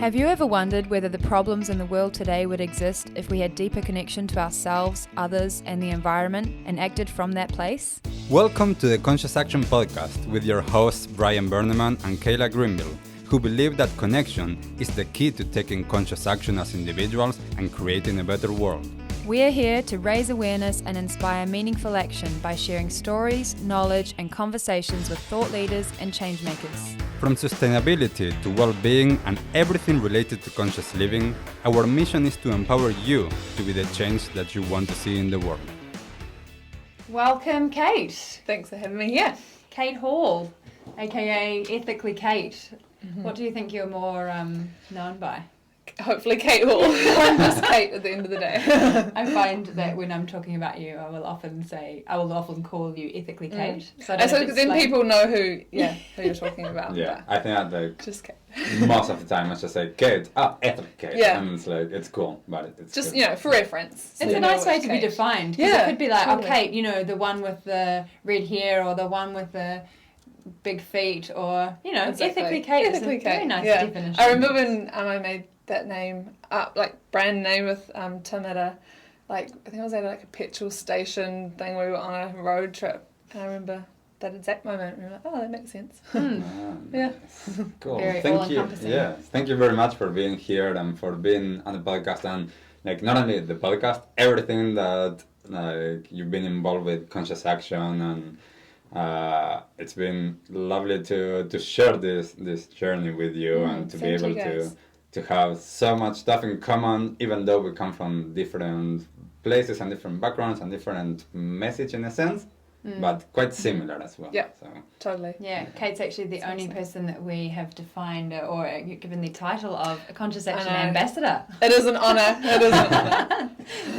Have you ever wondered whether the problems in the world today would exist if we had deeper connection to ourselves, others, and the environment, and acted from that place? Welcome to the Conscious Action Podcast with your hosts Brian Berneman and Kayla Greenville, who believe that connection is the key to taking conscious action as individuals and creating a better world. We are here to raise awareness and inspire meaningful action by sharing stories, knowledge, and conversations with thought leaders and change makers. From sustainability to well-being and everything related to conscious living, our mission is to empower you to be the change that you want to see in the world. Welcome, Kate. Thanks for having me here. Kate Hall, aka Ethically Kate. Mm-hmm. What do you think you're more known by? Hopefully Kate Hall. I'm just Kate at the end of the day. I find that when I'm talking about you, I will often call you Ethically Kate. So then people know who you're talking about. Yeah, I think that just Kate. Most of the time I just say Kate, Ethically Kate. Yeah. And it's like, it's cool, but it's just, good. for reference. It's a nice way to be defined. Yeah, it could be like, totally. oh, Kate, the one with the red hair or the one with the big feet or, Exactly. Ethically Kate Ethically is a very Kate. nice Yeah. definition. I remember when I made that name up, brand name with Tim at I think it was at a petrol station thing. We were on a road trip, and I remember that exact moment. We were like, oh, that makes sense. Yeah. Cool. Very Thank you. all-encompassing. Yeah. Thank you very much for being here and for being on the podcast and not only the podcast, everything that you've been involved with conscious action, and it's been lovely to share this journey with you and to be able to have so much stuff in common, even though we come from different places and different backgrounds and different message in a sense, but quite similar as well. Yeah, so. totally. Yeah, Kate's actually the only person that we have defined or given the title of a Conscious Action Ambassador. It is an honour.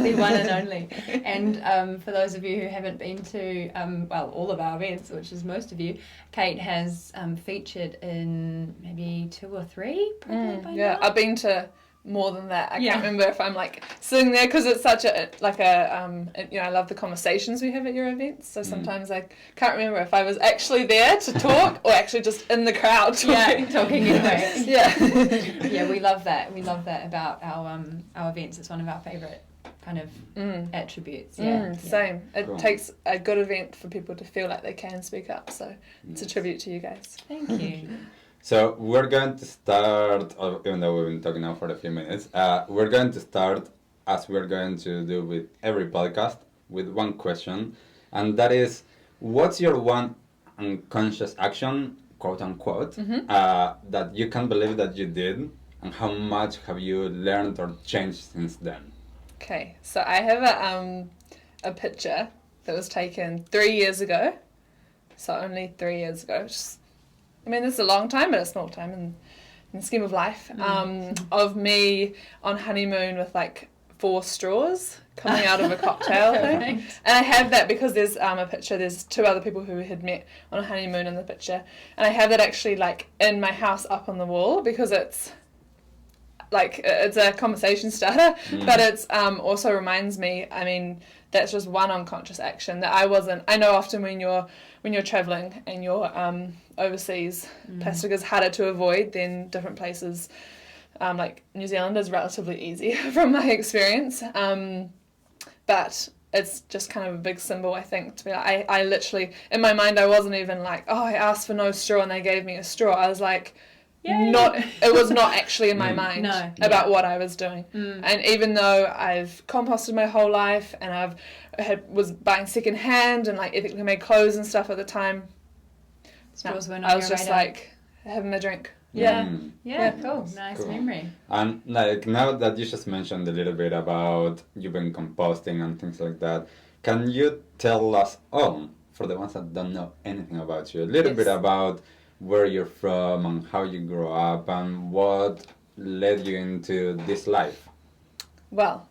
The one and only. And for those of you who haven't been to, all of our events, which is most of you, Kate has featured in maybe 2 or 3, probably by now. I've been to more than that. I can't remember if I'm sitting there because it's such I love the conversations we have at your events. So sometimes I can't remember if I was actually there to talk or actually just in the crowd talking. Yeah, talking anyway. Yeah. Yeah, we love that. We love that about our events. It's one of our favourite kind of attributes. Yeah. Same. It Cool. takes a good event for people to feel like they can speak up. So it's a tribute to you guys. Thank you. So we're going to start, even though we've been talking now for a few minutes, we're going to start, as we're going to do with every podcast, with one question, and that is, what's your one unconscious action, quote unquote, that you can't believe that you did, and how much have you learned or changed since then? Okay, so I have a picture that was taken 3 years ago. So only 3 years ago. This is a long time, but a small time in the scheme of life. Of me on honeymoon with 4 straws coming out of a cocktail thing. And I have that because there's a picture, there's 2 other people who had met on a honeymoon in the picture. And I have that actually in my house up on the wall because it's it's a conversation starter, but it's also reminds me, that's just one unconscious action that I know often when you're traveling and you're overseas, plastic is harder to avoid than different places. New Zealand is relatively easy from my experience, but it's just kind of a big symbol, I think, to be I literally, in my mind, I wasn't even I asked for no straw and they gave me a straw. I was it was not actually in my mind about what I was doing. And even though I've composted my whole life and was buying second hand and ethically made clothes and stuff at the time, I was just having a drink. Yeah, cool. Nice memory. And now that you just mentioned a little bit about you've been composting and things like that, can you tell us all, for the ones that don't know anything about you, a little bit about where you're from and how you grew up and what led you into this life? Well,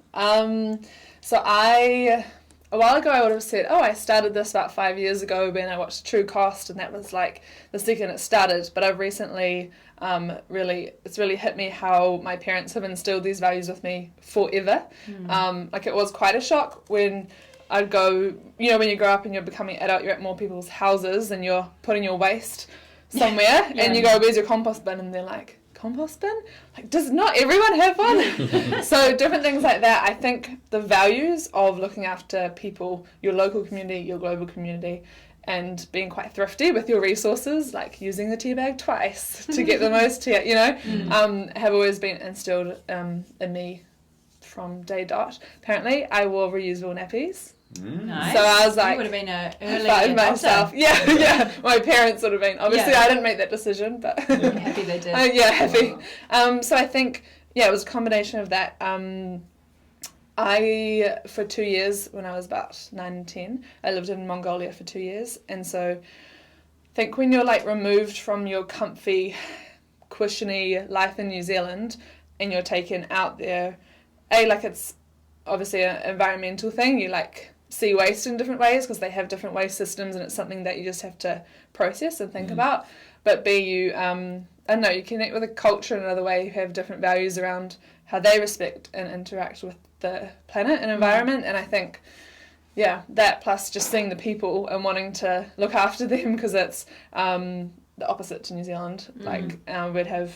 so a while ago I would have said, I started this about 5 years ago when I watched True Cost, and that was the second it started. But I've recently it's really hit me how my parents have instilled these values with me forever. It was quite a shock when I'd go, when you grow up and you're becoming an adult, you're at more people's houses and you're putting your waste somewhere and you go, where's your compost bin? And they're like, compost bin? Like, does not everyone have one? So different things like that. I think the values of looking after people, your local community, your global community, and being quite thrifty with your resources, like using the tea bag twice to get the most tea, you know, have always been instilled in me from day dot. Apparently, I wore reusable nappies. Nice. So I was like, you would have been an early find myself. adopter. Yeah. My parents would have been. Obviously, Yeah. I didn't make that decision, but Happy they did. happy. So I think it was a combination of that. I for 2 years, when I was about 9 and 10, I lived in Mongolia for 2 years, and so I think when you're like removed from your comfy, cushiony life in New Zealand, and you're taken out there, like it's obviously an environmental thing. You like see waste in different ways because they have different waste systems, and it's something that you just have to process and think about. But you, I don't know, you connect with a culture in another way. You have different values around how they respect and interact with the planet and environment. And I think, that plus just seeing the people and wanting to look after them, because it's the opposite to New Zealand. Like we'd have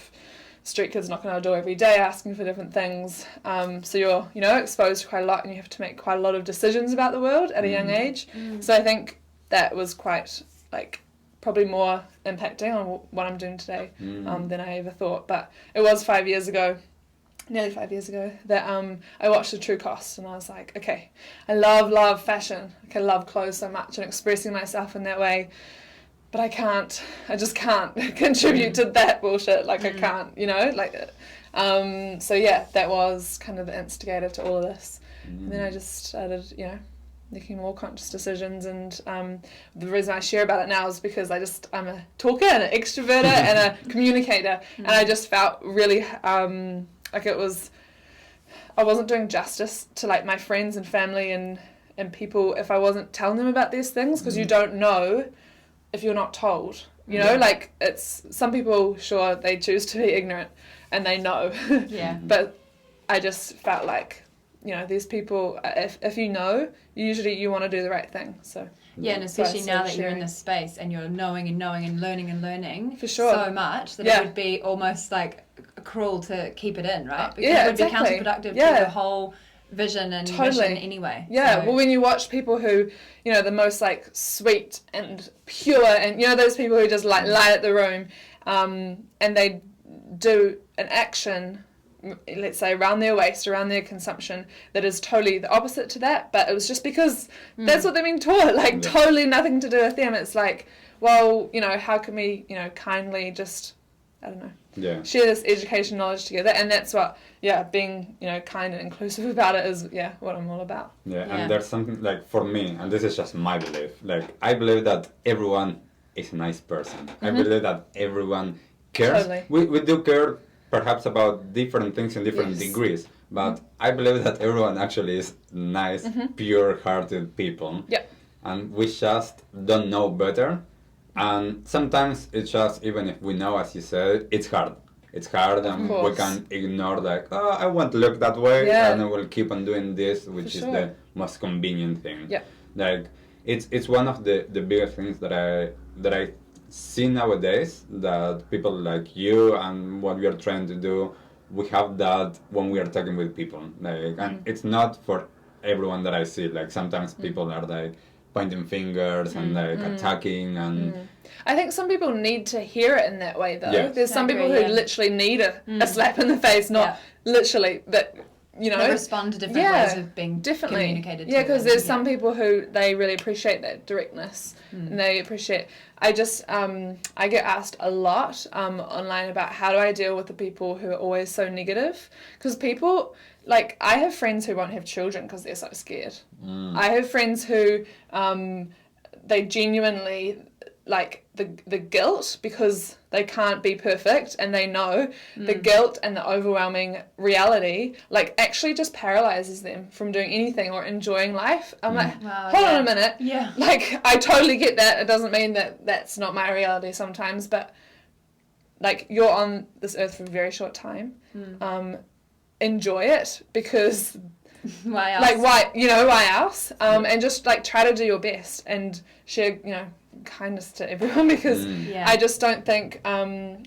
street kids knocking on our door every day asking for different things. So you're, exposed to quite a lot, and you have to make quite a lot of decisions about the world at a young age. So I think that was quite, like, probably more impacting on what I'm doing today than I ever thought. But it was nearly 5 years ago, that I watched The True Cost, and I was like, okay, I love fashion. Like, I love clothes so much and expressing myself in that way. But I just can't contribute to that bullshit. Like, I can't, so that was kind of the instigator to all of this. And then I just started, making more conscious decisions, and the reason I share about it now is because I'm a talker and an extroverter and a communicator, and I just felt really, like I wasn't doing justice to, like, my friends and family and people if I wasn't telling them about these things, because you don't know if you're not told, like, it's, some people, sure, they choose to be ignorant and they know, but I just felt like, these people, if usually you want to do the right thing, so. Yeah, and especially now that you're in this space and you're knowing and learning for sure so much that it would be almost like cruel to keep it in, right? Because it would be counterproductive to the whole vision and mission anyway. Yeah, so. Well, when you watch people who, the most, like, sweet and pure, and, those people who just, like, light up the room, and they do an action, let's say, around their waist, around their consumption, that is totally the opposite to that, but it was just because that's what they've been taught, like, totally nothing to do with them. It's like, well, how can we, kindly just, I don't know, share this education knowledge together, and that's what, being, kind and inclusive about it is, what I'm all about. And there's something, like, for me, and this is just my belief, like, I believe that everyone is a nice person. I believe that everyone cares. Totally. We do care perhaps about different things in different degrees, but I believe that everyone actually is nice, pure-hearted people. And we just don't know better. And sometimes it's just, even if we know, as you said, it's hard. It's hard, and we can ignore, like, oh, I want to look that way, and I will keep on doing this, which is the most convenient thing. Like, it's one of the biggest things that I see nowadays, that people like you and what we are trying to do, we have that when we are talking with people, like, and it's not for everyone that I see. Like, sometimes people are, like, pointing fingers and, like, attacking, and I think some people need to hear it in that way, though. There's some people who agree, literally need a slap in the face, not literally, but they respond to different ways of being communicated to. Yeah, because there's some people who they really appreciate that directness, and they appreciate. I get asked a lot online about how do I deal with the people who are always so negative, because people, like, I have friends who won't have children because they're so scared. I have friends who they genuinely, like, the guilt, because they can't be perfect, and they know the guilt and the overwhelming reality, like, actually just paralyzes them from doing anything or enjoying life. I'm like, hold on a minute. Like, I totally get that. It doesn't mean that that's not my reality sometimes, but, like, you're on this earth for a very short time. Enjoy it, because why else? Like, why else? And just, like, try to do your best and share, kindness to everyone, because Yeah. I just don't think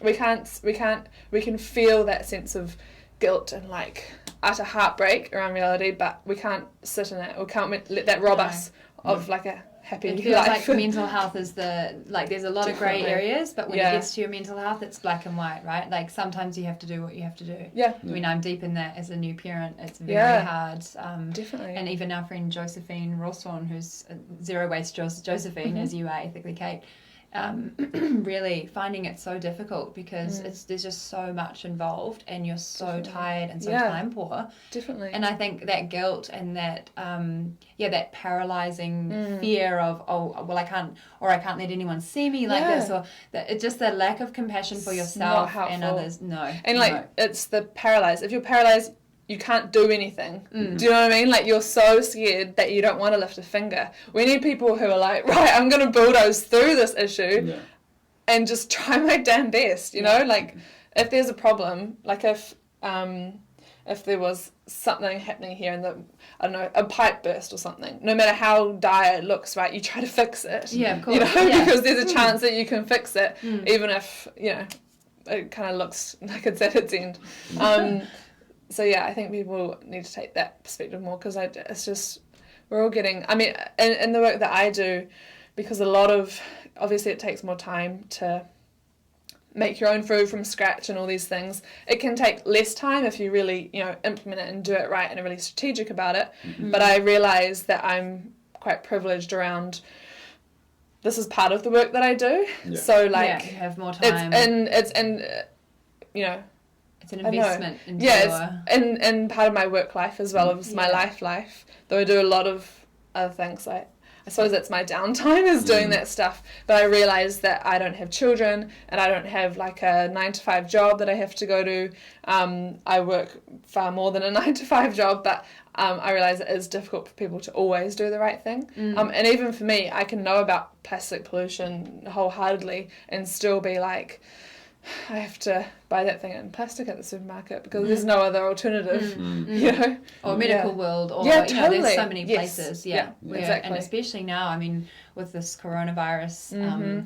we can feel that sense of guilt and like utter heartbreak around reality, but we can't sit in it, or can't let that rob us of like a happy It feels life. like mental health is there's a lot of grey Definitely. areas, but when it gets to your mental health, it's black and white, right? Like sometimes you have to do what you have to do. Yeah. I mean, I'm deep in that as a new parent. It's very hard. Definitely. And even our friend Josephine Rawson, who's Zero Waste Josephine, as you are ethically Kate, really finding it so difficult because there's just so much involved, and you're so tired and so time poor. Definitely. And I think that guilt and that that paralyzing fear of I can't let anyone see me like this, or that it's just the lack of compassion for yourself and others. It's the paralyzed. If you're paralyzed, you can't do anything. Do you know what I mean? Like, you're so scared that you don't want to lift a finger. We need people who are like, right, I'm going to bulldoze through this issue and just try my damn best, you know? Like, if there's a problem, like if there was something happening here and I don't know, a pipe burst or something, no matter how dire it looks, right, you try to fix it. Yeah, of course. You know, because there's a chance that you can fix it, even if, you know, it kind of looks like it's at its end. So yeah, I think people need to take that perspective more, because it's just, we're all getting, I mean, in the work that I do, because obviously it takes more time to make your own food from scratch and all these things. It can take less time if you really, you know, implement it and do it right and are really strategic about it. But I realise that I'm quite privileged around, this is part of the work that I do. Yeah. So like, you have more time. It's in you know, it's an investment into it's in part of my work life as well as my life. Though I do a lot of other things. I suppose that's my downtime, is doing that stuff. But I realise that I don't have children, and I don't have like a 9-to-5 job that I have to go to. I work far more than a 9-to-5 job, but I realise it is difficult for people to always do the right thing. And even for me, I can know about plastic pollution wholeheartedly and still be like, I have to buy that thing in plastic at the supermarket because there's no other alternative, you know. Or medical world, or totally. You know, there's so many places, exactly. And especially now, I mean, with this coronavirus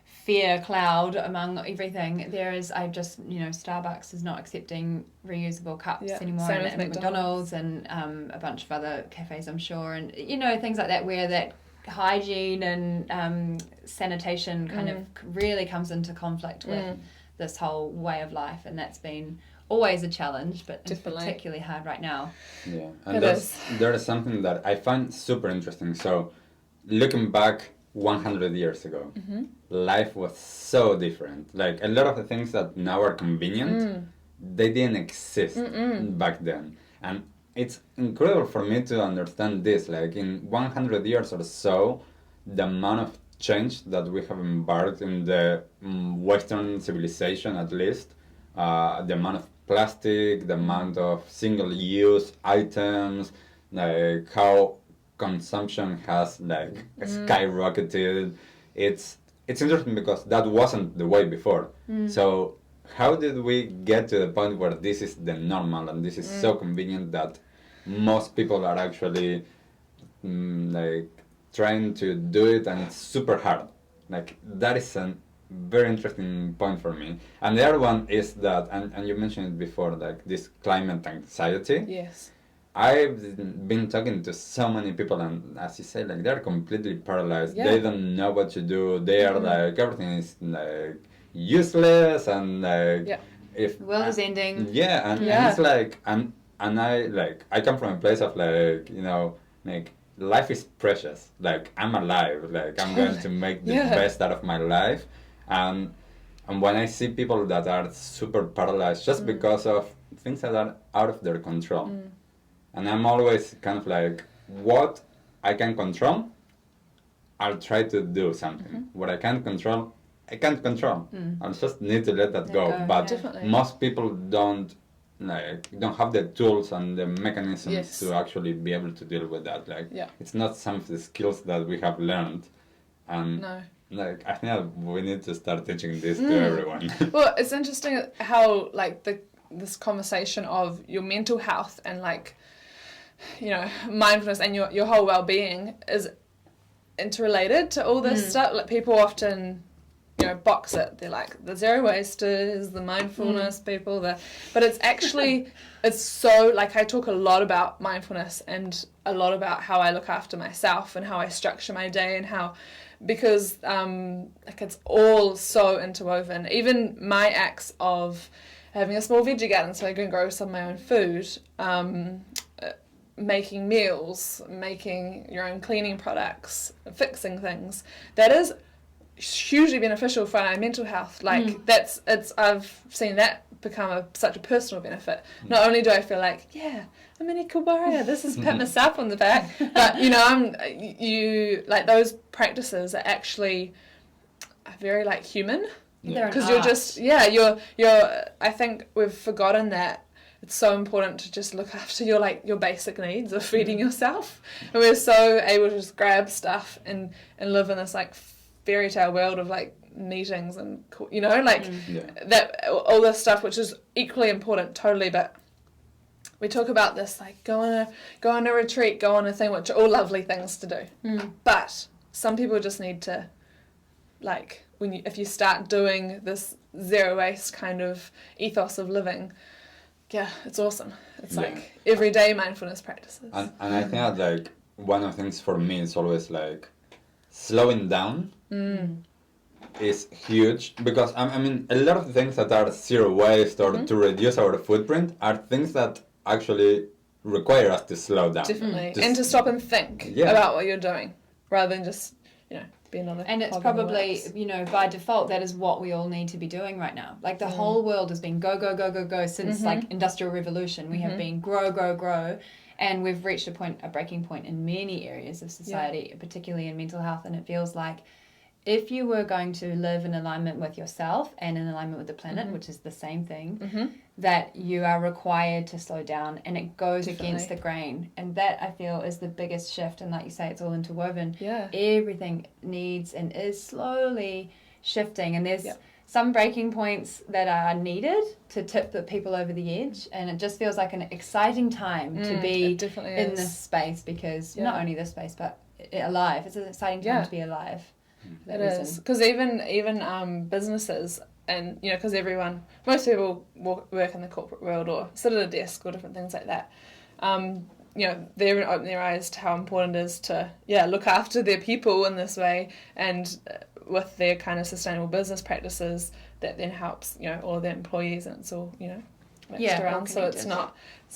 fear cloud among everything, Starbucks is not accepting reusable cups anymore, Same and with McDonald's and a bunch of other cafes, I'm sure, and you know, things like that, where that hygiene and sanitation kind of really comes into conflict with this whole way of life, and that's been always a challenge, but it's particularly hard right now. Yeah, and there is something that I find super interesting. So, looking back 100 years ago, life was so different. Like, a lot of the things that now are convenient, they didn't exist back then. And it's incredible for me to understand this. Like, in 100 years or so, the amount of change that we have embarked in the Western civilization, at least, the amount of plastic, the amount of single-use items, like how consumption has like skyrocketed. It's interesting because that wasn't the way before. So how did we get to the point where this is the normal and this is so convenient that most people are actually like trying to do it, and it's super hard? Like, that is a very interesting point for me. And the other one is that, and you mentioned it before, like this climate anxiety. Yes. I've been talking to so many people, and as you say, like, they're completely paralyzed. They don't know what to do. They are like, everything is like useless, and like if the world is ending. Yeah, and it's like, and I come from a place of like, you know, like, life is precious. Like, I'm alive. Like, I'm going to make the best out of my life. And when I see people that are super paralyzed just because of things that are out of their control, and I'm always kind of like, what I can control, I'll try to do something. What I can't control, I can't control. I just need to let that go. But most people don't have the tools and the mechanisms to actually be able to deal with that. Like, it's not some of the skills that we have learned. And like, I think that we need to start teaching this to everyone. Well, it's interesting how like this conversation of your mental health and like, you know, mindfulness and your whole well-being is interrelated to all this stuff. Like people often, box it. They're like the zero wasters, the mindfulness people, but it's actually, it's so, like, I talk a lot about mindfulness and a lot about how I look after myself and how I structure my day and how, because like it's all so interwoven. Even my acts of having a small veggie garden so I can grow some of my own food, making meals, making your own cleaning products, fixing things, that is hugely beneficial for our mental health. Like I've seen that become such a personal benefit. Not only do I feel like, yeah, I'm an eco warrior, this is pat myself on the back, but like those practices are actually very like human, because you're just you're I think we've forgotten that it's so important to just look after your basic needs of feeding yourself, and we're so able to just grab stuff and live in this like fairy tale world of like meetings and that all this stuff, which is equally important, totally, but we talk about this like go on a retreat, go on a thing, which are all lovely things to do, but some people just need to, like, if you start doing this zero waste kind of ethos of living, it's awesome. It's like everyday mindfulness practices. And I think that like one of the things for me is always like slowing down is huge, because I mean a lot of the things that are zero waste or to reduce our footprint are things that actually require us to slow down. Definitely. And to stop and think about what you're doing rather than just, being on the And it's probably, by default, that is what we all need to be doing right now. Like the whole world has been go, go, go, go, go since like Industrial Revolution. We have been grow, grow, grow. And we've reached a breaking point in many areas of society, particularly in mental health. And it feels like if you were going to live in alignment with yourself and in alignment with the planet, which is the same thing, that you are required to slow down, and it goes against the grain. And that, I feel, is the biggest shift. And like you say, it's all interwoven. Yeah. Everything needs and is slowly shifting. And there's some breaking points that are needed to tip the people over the edge. And it just feels like an exciting time to be in this space, because not only this space, but alive. It's an exciting time to be alive. It is, because even businesses, and because most people work in the corporate world or sit at a desk or different things like that, they're opening their eyes to how important it is to look after their people in this way, and with their kind of sustainable business practices that then helps all of their employees, and it's all mixed around. So it's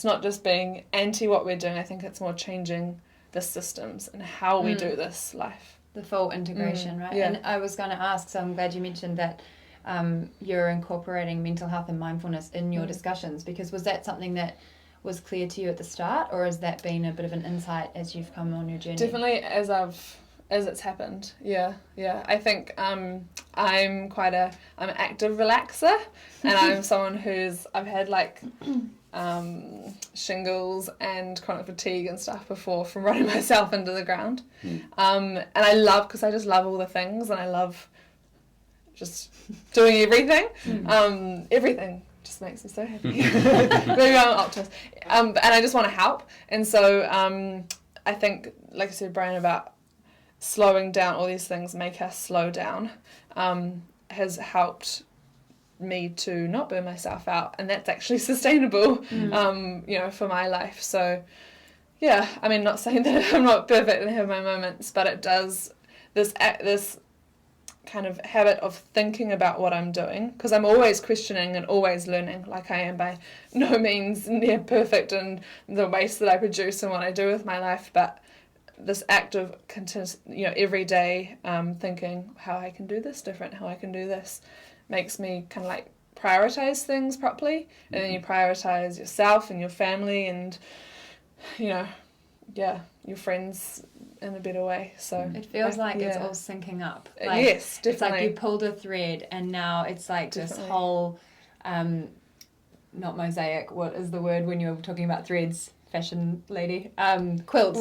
not just being anti what we're doing. I think it's more changing the systems and how we do this life. The full integration, right? Yeah. And I was going to ask, so I'm glad you mentioned that you're incorporating mental health and mindfulness in your discussions, because was that something that was clear to you at the start, or has that been a bit of an insight as you've come on your journey? Definitely as it's happened. Yeah. I think I'm an active relaxer, and I'm someone I've had like shingles and chronic fatigue and stuff before from running myself into the ground. And I love, because I just love all the things, and I love just doing everything. Everything just makes me so happy. Maybe I'm an optimist. And I just want to help. And so I think, like I said, Brian, about slowing down, all these things make us slow down, has helped me to not burn myself out, and that's actually sustainable for my life. So I mean, not saying that I'm not perfect and have my moments, but it does this kind of habit of thinking about what I'm doing, because I'm always questioning and always learning. Like, I am by no means near perfect in the waste that I produce and what I do with my life, but this act of every day thinking how I can do this different, how I can do this, makes me kind of like prioritize things properly, and then you prioritize yourself and your family and your friends in a better way. So it feels like it's all syncing up. Like, yes, definitely. It's like you pulled a thread, and now it's like this whole not mosaic, what is the word when you're talking about threads, fashion lady, quilt.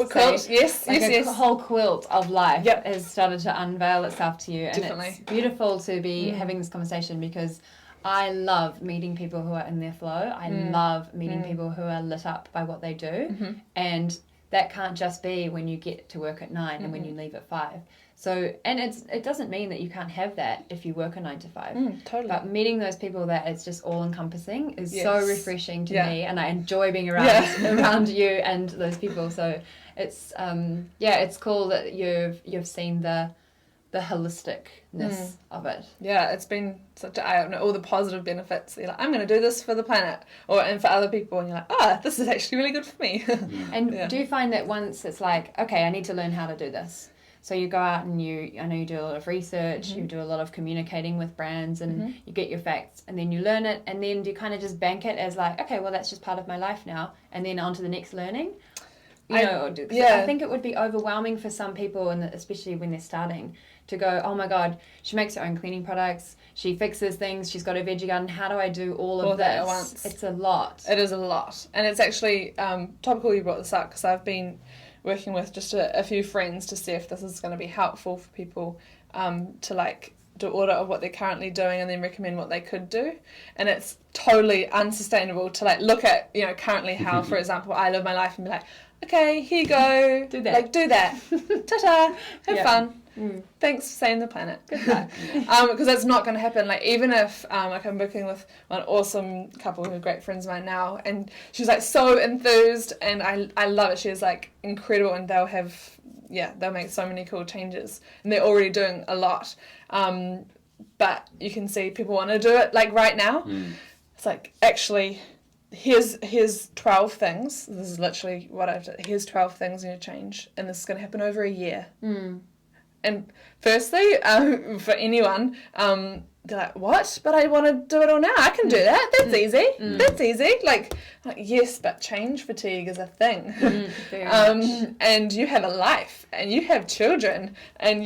Yes, like yes. A whole quilt of life has started to unveil itself to you, and it's beautiful to be having this conversation, because I love meeting people who are in their flow. I love meeting people who are lit up by what they do, and that can't just be when you get to work at 9 and when you leave at 5. So, and it doesn't mean that you can't have that if you work a 9 to 5. Totally. But meeting those people that it's just all encompassing is Yes. so refreshing to Yeah. me, and I enjoy being around you and those people. So it's it's cool that you've seen the holisticness of it. Yeah, it's been such an eye-opener, all the positive benefits. You're like, I'm going to do this for the planet, and for other people, and you're like, this is actually really good for me. And do you find that once it's like, okay, I need to learn how to do this? So you go out and I know you do a lot of research, you do a lot of communicating with brands, and you get your facts, and then you learn it, and then do you kind of just bank it as like, okay, well, that's just part of my life now, and then on to the next learning? I think it would be overwhelming for some people, and especially when they're starting, to go, oh my God, she makes her own cleaning products, she fixes things, she's got a veggie garden, how do I do all of this? That at once. It's a lot. It is a lot. And it's actually topical you brought this up, because I've been working with just a few friends to see if this is going to be helpful for people to like do audit of what they're currently doing and then recommend what they could do. And it's totally unsustainable to like look at, currently how, for example, I live my life and be like, okay, here you go. Do that. Like, do that. Ta-ta. Have fun. Thanks for saving the planet. Good luck. Because that's not going to happen. Like, even if, like, I'm working with one awesome couple who are great friends of mine now, and she's, like, so enthused, and I love it. She's, like, incredible, and they'll make so many cool changes. And they're already doing a lot. But you can see people want to do it, like, right now. It's like, actually, here's 12 things. This is literally what I've done. Here's 12 things you need to change, and this is going to happen over a year. And firstly, for anyone, they're like, what? But I want to do it all now. I can do that. That's easy. That's easy. Like, yes, but change fatigue is a thing. And you have a life, and you have children, and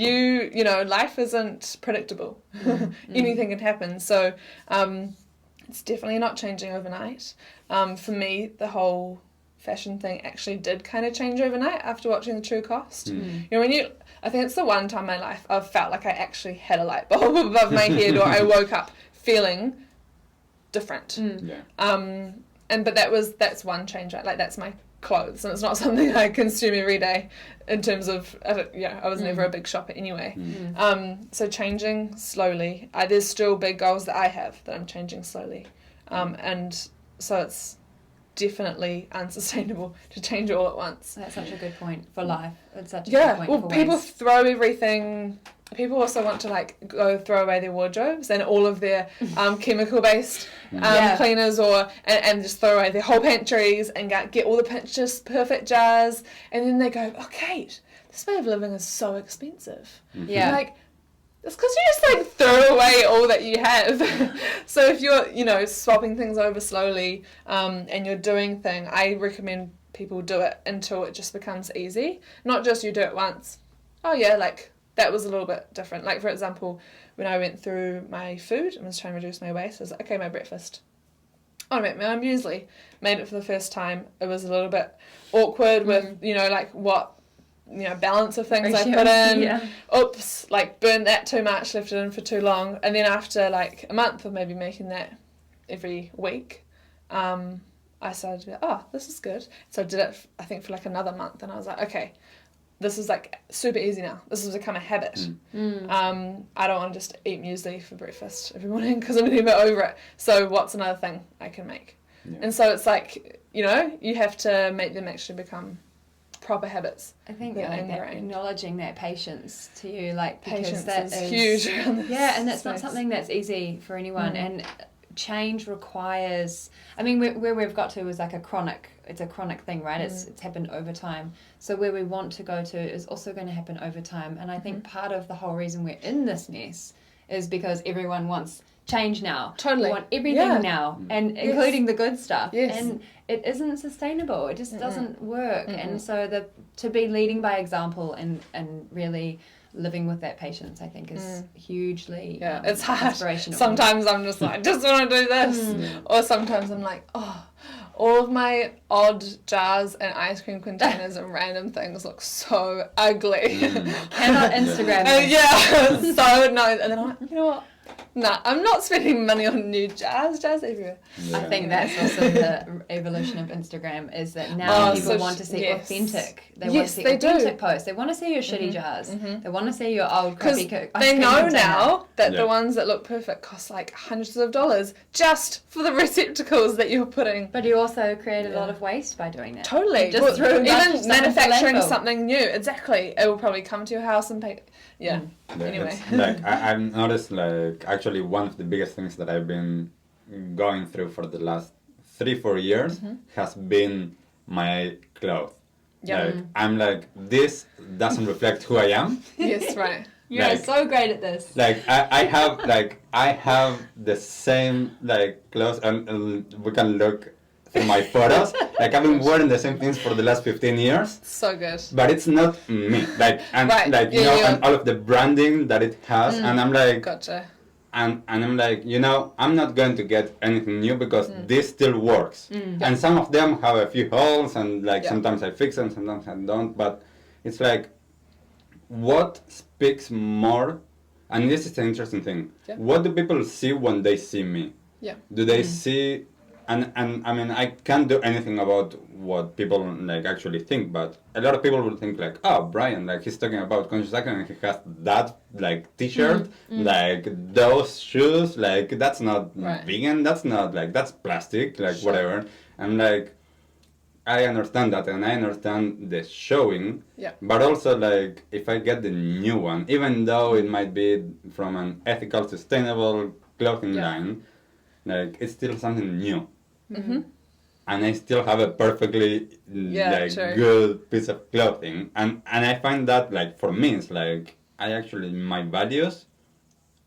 life isn't predictable. Anything can happen. So it's definitely not changing overnight. For me, the whole fashion thing actually did kind of change overnight after watching The True Cost. I think it's the one time in my life I've felt like I actually had a light bulb above my head, or I woke up feeling different. But that's one change, right? Like, that's my clothes, and it's not something I consume every day in terms of, I was never a big shopper anyway. So changing slowly. There's still big goals that I have that I'm changing slowly. And so it's definitely unsustainable to change all at once. That's such a good point for life. It's such a good point for people waste. throw everything. People also want to like go throw away their wardrobes and all of their chemical based cleaners, and just throw away their whole pantries and get all the just perfect jars, and then they go, oh Kate, this way of living is so expensive. Like, it's because you just like throw away all that you have. So if you're, swapping things over slowly, and you're doing things, I recommend people do it until it just becomes easy. Not just you do it once. Oh yeah, like that was a little bit different. Like, for example, when I went through my food and was trying to reduce my waste, I was like, okay, my breakfast. I make my own muesli. Made it for the first time. It was a little bit awkward with, what balance of things I put in. Oops, like burned that too much, left it in for too long. And then after like a month of maybe making that every week, I started to be like, oh, this is good. So I did it, I think, for like another month, and I was like, okay, this is like super easy now. This has become a habit. I don't want to just eat muesli for breakfast every morning because I'm a little bit over it. So what's another thing I can make? And so it's like, you have to make them actually become proper habits. I think acknowledging that patience to you, like, patience that is huge around this and that's space. not something that's easy for anyone. And change requires, I mean, where we've got to is like it's a chronic thing, right? It's happened over time. So where we want to go to is also going to happen over time. And I think part of the whole reason we're in this mess is because everyone wants change now. Totally. We want everything now, and including the good stuff. And it isn't sustainable. It just doesn't work. And so to be leading by example and really living with that patience, I think, is hugely it's hard. Inspirational. Sometimes I'm just like, I just want to do this. Or sometimes I'm like, oh, all of my odd jars and ice cream containers and random things look so ugly. Cannot Instagram them. So nice. And then I'm like, you know what? Nah, I'm not spending money on new jars everywhere. Yeah. I think that's also the evolution of Instagram, is that now people want to see authentic. They want to see authentic posts. They want to see your shitty jars. They want to see your old crappy they know now that the ones that look perfect cost like hundreds of dollars just for the receptacles that you're putting. But you also create a lot of waste by doing that. Totally. Just threw even manufacturing something new. Exactly. It will probably come to your house and pay. Yeah. Anyway. Like I've noticed, like actually one of the biggest things that I've been going through for the last 3-4 years has been my clothes. Yeah. Like I'm like, this doesn't reflect who I am. Yes, right. You're like, so great at this. Like I have the same like clothes, and we can look through my photos. Like I've been wearing the same things for the last 15 years. So good. But it's not me. Like and like you know, and all of the branding that it has, and I'm like, gotcha. And I'm like, you know, I'm not going to get anything new because this still works. And some of them have a few holes, and like sometimes I fix them, sometimes I don't. But it's like, what speaks more? And this is an interesting thing. Yeah. What do people see when they see me? Yeah. Do they see? And I mean, I can't do anything about what people like actually think, but a lot of people will think like, oh, Brian, like he's talking about conscious action and he has that like t-shirt, like those shoes, like that's not vegan, that's not like, that's plastic, like whatever. And like, I understand that, and I understand the showing, but also like if I get the new one, even though it might be from an ethical, sustainable clothing line, like it's still something new. And I still have a perfectly good piece of clothing, and I find that like for me it's like I actually, my values,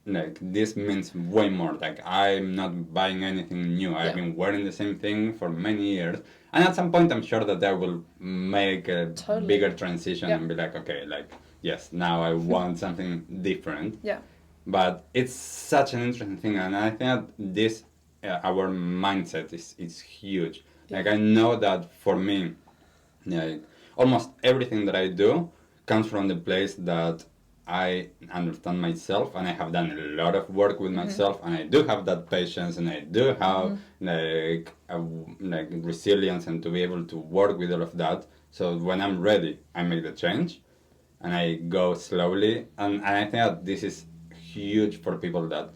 like this means way more. Like I'm not buying anything new. I've been wearing the same thing for many years, and at some point I'm sure that I will make a bigger transition and be like, okay, like yes, now I want something different. But it's such an interesting thing, and I think that this our mindset is huge. Like I know that for me, like almost everything that I do comes from the place that I understand myself, and I have done a lot of work with myself, and I do have that patience, and I do have like resilience, and to be able to work with all of that. So when I'm ready, I make the change, and I go slowly, and I think that this is huge for people that.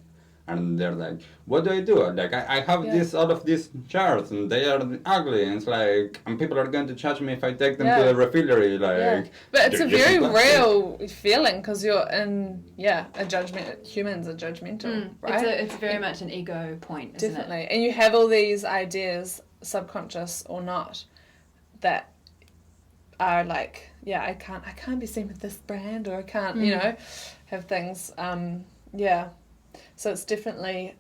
And they're like, what do I do? Like, I have all of these charts, and they are ugly, and it's like, and people are going to judge me if I take them to the refillery, like. But it's a very real feeling, because you're in, a judgment, humans are judgmental, right? It's very much an ego point, isn't Definitely. it? And you have all these ideas, subconscious or not, that are like, I can't be seen with this brand, or I can't, you know, have things, So it's definitely,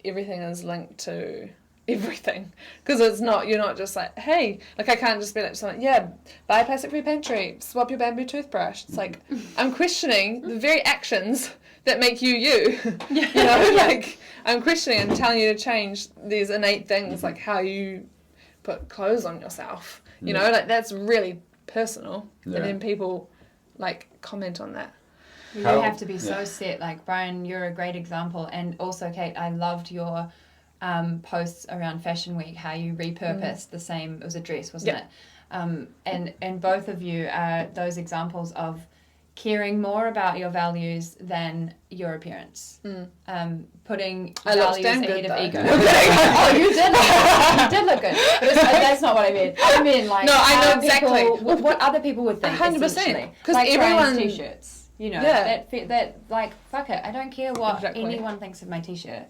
everything is linked to everything. Because it's not, you're not just like, hey, like I can't just be like, something, buy a plastic-free pantry, swap your bamboo toothbrush. It's like, I'm questioning the very actions that make you. You know, like I'm questioning and telling you to change these innate things, like how you put clothes on yourself. You know, like that's really personal. And then people like comment on that. You have to be so set. Like, Brian, you're a great example. And also, Kate, I loved your posts around Fashion Week, how you repurposed the same, it was a dress, wasn't it? And both of you are those examples of caring more about your values than your appearance. Putting values ahead of ego. Oh, you did look good. You did look good. But that's not what I mean. I mean, like, no, I know exactly what other people would think. 100%. Because like everyone's t-shirts. You know, that like, fuck it, I don't care what anyone thinks of my t-shirt.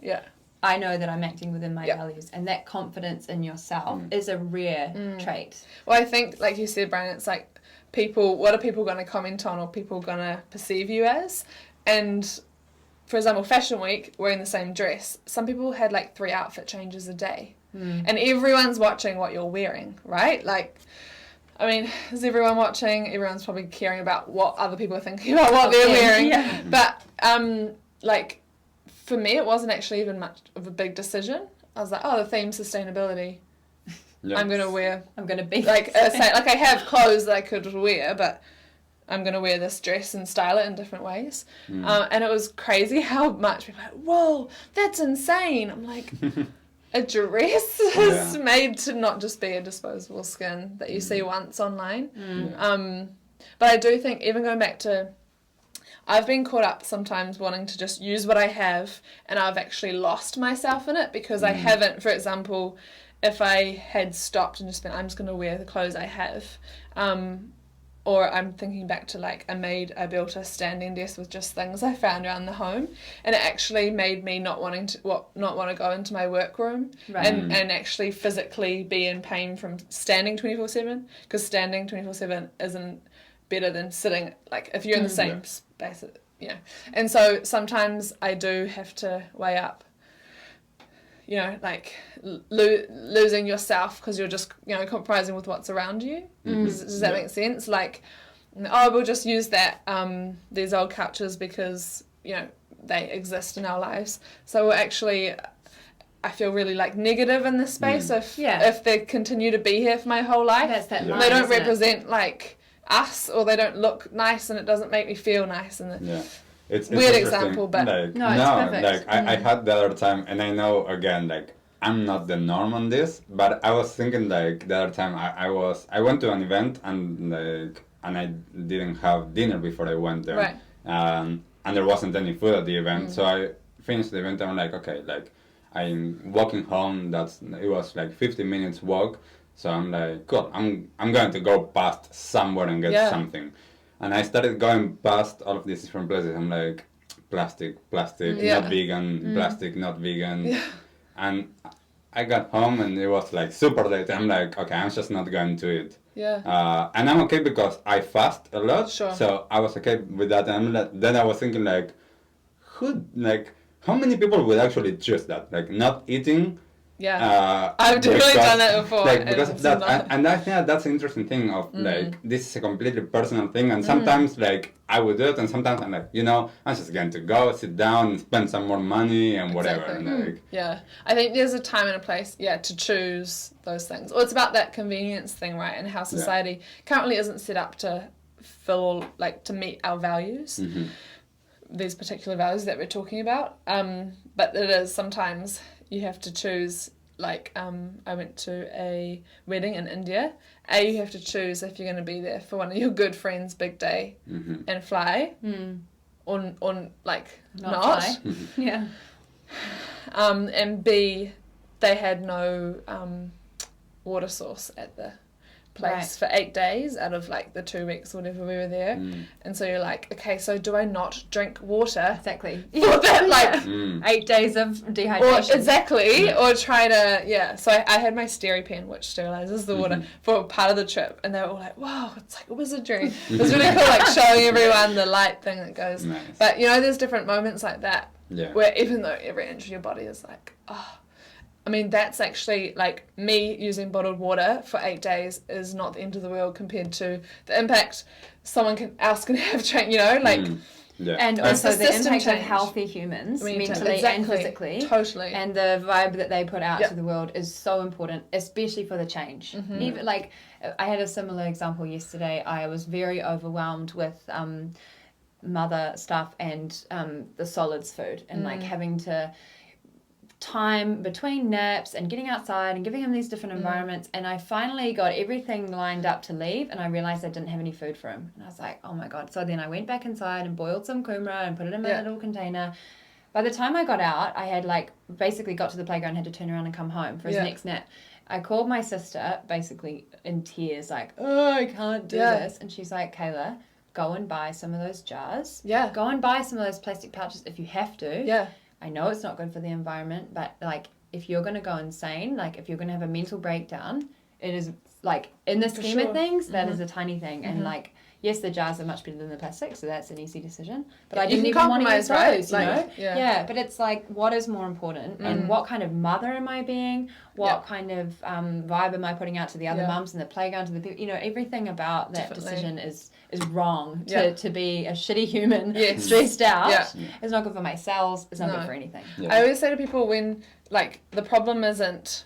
I know that I'm acting within my values, and that confidence in yourself is a rare trait. Well, I think, like you said, Brian, it's like what are people going to comment on, or people going to perceive you as? And for example, Fashion Week, wearing the same dress, some people had like 3 outfit changes a day. And everyone's watching what you're wearing, right? Like, I mean, is everyone watching? Everyone's probably caring about what other people are thinking about what they're wearing. But, like, for me, it wasn't actually even much of a big decision. I was like, oh, the theme's sustainability. I'm going to be... Like, like I have clothes that I could wear, but I'm going to wear this dress and style it in different ways. And it was crazy how much people were like, whoa, that's insane. I'm like, a dress is made to not just be a disposable skin that you see once online. But I do think, even going back to, I've been caught up sometimes wanting to just use what I have, and I've actually lost myself in it because I haven't. For example, if I had stopped and just been, I'm just going to wear the clothes I have, or I'm thinking back to like I built a standing desk with just things I found around the home, and it actually made me not want to go into my workroom and actually physically be in pain from standing 24/7, because standing 24/7 isn't better than sitting, like if you're in the same space, you know. And so sometimes I do have to weigh up, you know, like losing yourself because you're just, you know, compromising with what's around you. Does that make sense? Like, oh, we'll just use that these old couches because, you know, they exist in our lives. So we'll actually, I feel really like negative in this space if they continue to be here for my whole life. That's that line, they don't represent like us, or they don't look nice, and it doesn't make me feel nice. And it's weird example, but like, it's perfect. like I had the other time, and I know again, like I'm not the norm on this, but I was thinking like the other time I went to an event and I didn't have dinner before I went there, and there wasn't any food at the event, so I finished the event and I'm like, okay, like I'm walking home. It was like 15 minutes walk. So I'm like, cool, I'm going to go past somewhere and get something. And I started going past all of these different places. I'm like, plastic, not vegan, plastic, not vegan. Yeah. And I got home and it was like super late. I'm like, okay, I'm just not going to eat. Yeah. And I'm okay because I fast a lot. Sure. So I was okay with that. And then I was thinking like, how many people would actually choose that? Like not eating. Yeah, I've definitely done it before. Like, because of that, and I think that's an interesting thing of like, this is a completely personal thing, and sometimes like I would do it, and sometimes I'm like, you know, I'm just going to go sit down and spend some more money and whatever. And, like, yeah, I think there's a time and a place, to choose those things. Well, it's about that convenience thing, right? And how society currently isn't set up to to meet our values. These particular values that we're talking about. But it is sometimes you have to choose, like, I went to a wedding in India. You have to choose if you're going to be there for one of your good friends' big day and fly, or like, not. Fly. Yeah. And B, they had no water source at the place for 8 days out of like the 2 weeks or whatever we were there. And so you're like, okay, so do I not drink water? Exactly. For that 8 days of dehydration. Or try to, so I had my Steri pen, which sterilizes the water, for part of the trip, and they were all like, wow, it's like wizardry. It was really cool, like showing everyone the light thing that goes. Nice. But you know, there's different moments like that where even though every inch of your body is like, I mean, that's actually, like, me using bottled water for 8 days is not the end of the world compared to the impact someone else can have, you know, like... And also the impact of healthy humans, mentally and physically. Totally. And the vibe that they put out to the world is so important, especially for the change. Even, like, I had a similar example yesterday. I was very overwhelmed with mother stuff and the solids food and, like, having to... time between naps and getting outside and giving him these different environments, and I finally got everything lined up to leave, and I realized I didn't have any food for him, and I was like, oh my god. So then I went back inside and boiled some kumara and put it in my little container. By the time I got out, I had like basically got to the playground, had to turn around and come home for his next nap. I called my sister basically in tears, like, oh, I can't do this, and she's like, Kayla, go and buy some of those jars, go and buy some of those plastic pouches if you have to. I know it's not good for the environment, but, like, if you're going to go insane, like, if you're going to have a mental breakdown, it is, like, in the scheme of things, that is a tiny thing. And, like, yes, the jars are much better than the plastic, so that's an easy decision. But I didn't even want to use those, you know? Yeah, but it's, like, what is more important? And what kind of mother am I being? What kind of vibe am I putting out to the other mums in the playground, to the people? You know, everything about that decision is wrong. To be a shitty human, stressed out, it's not good for my cells, it's not good for anything. I always say to people, when, like, the problem isn't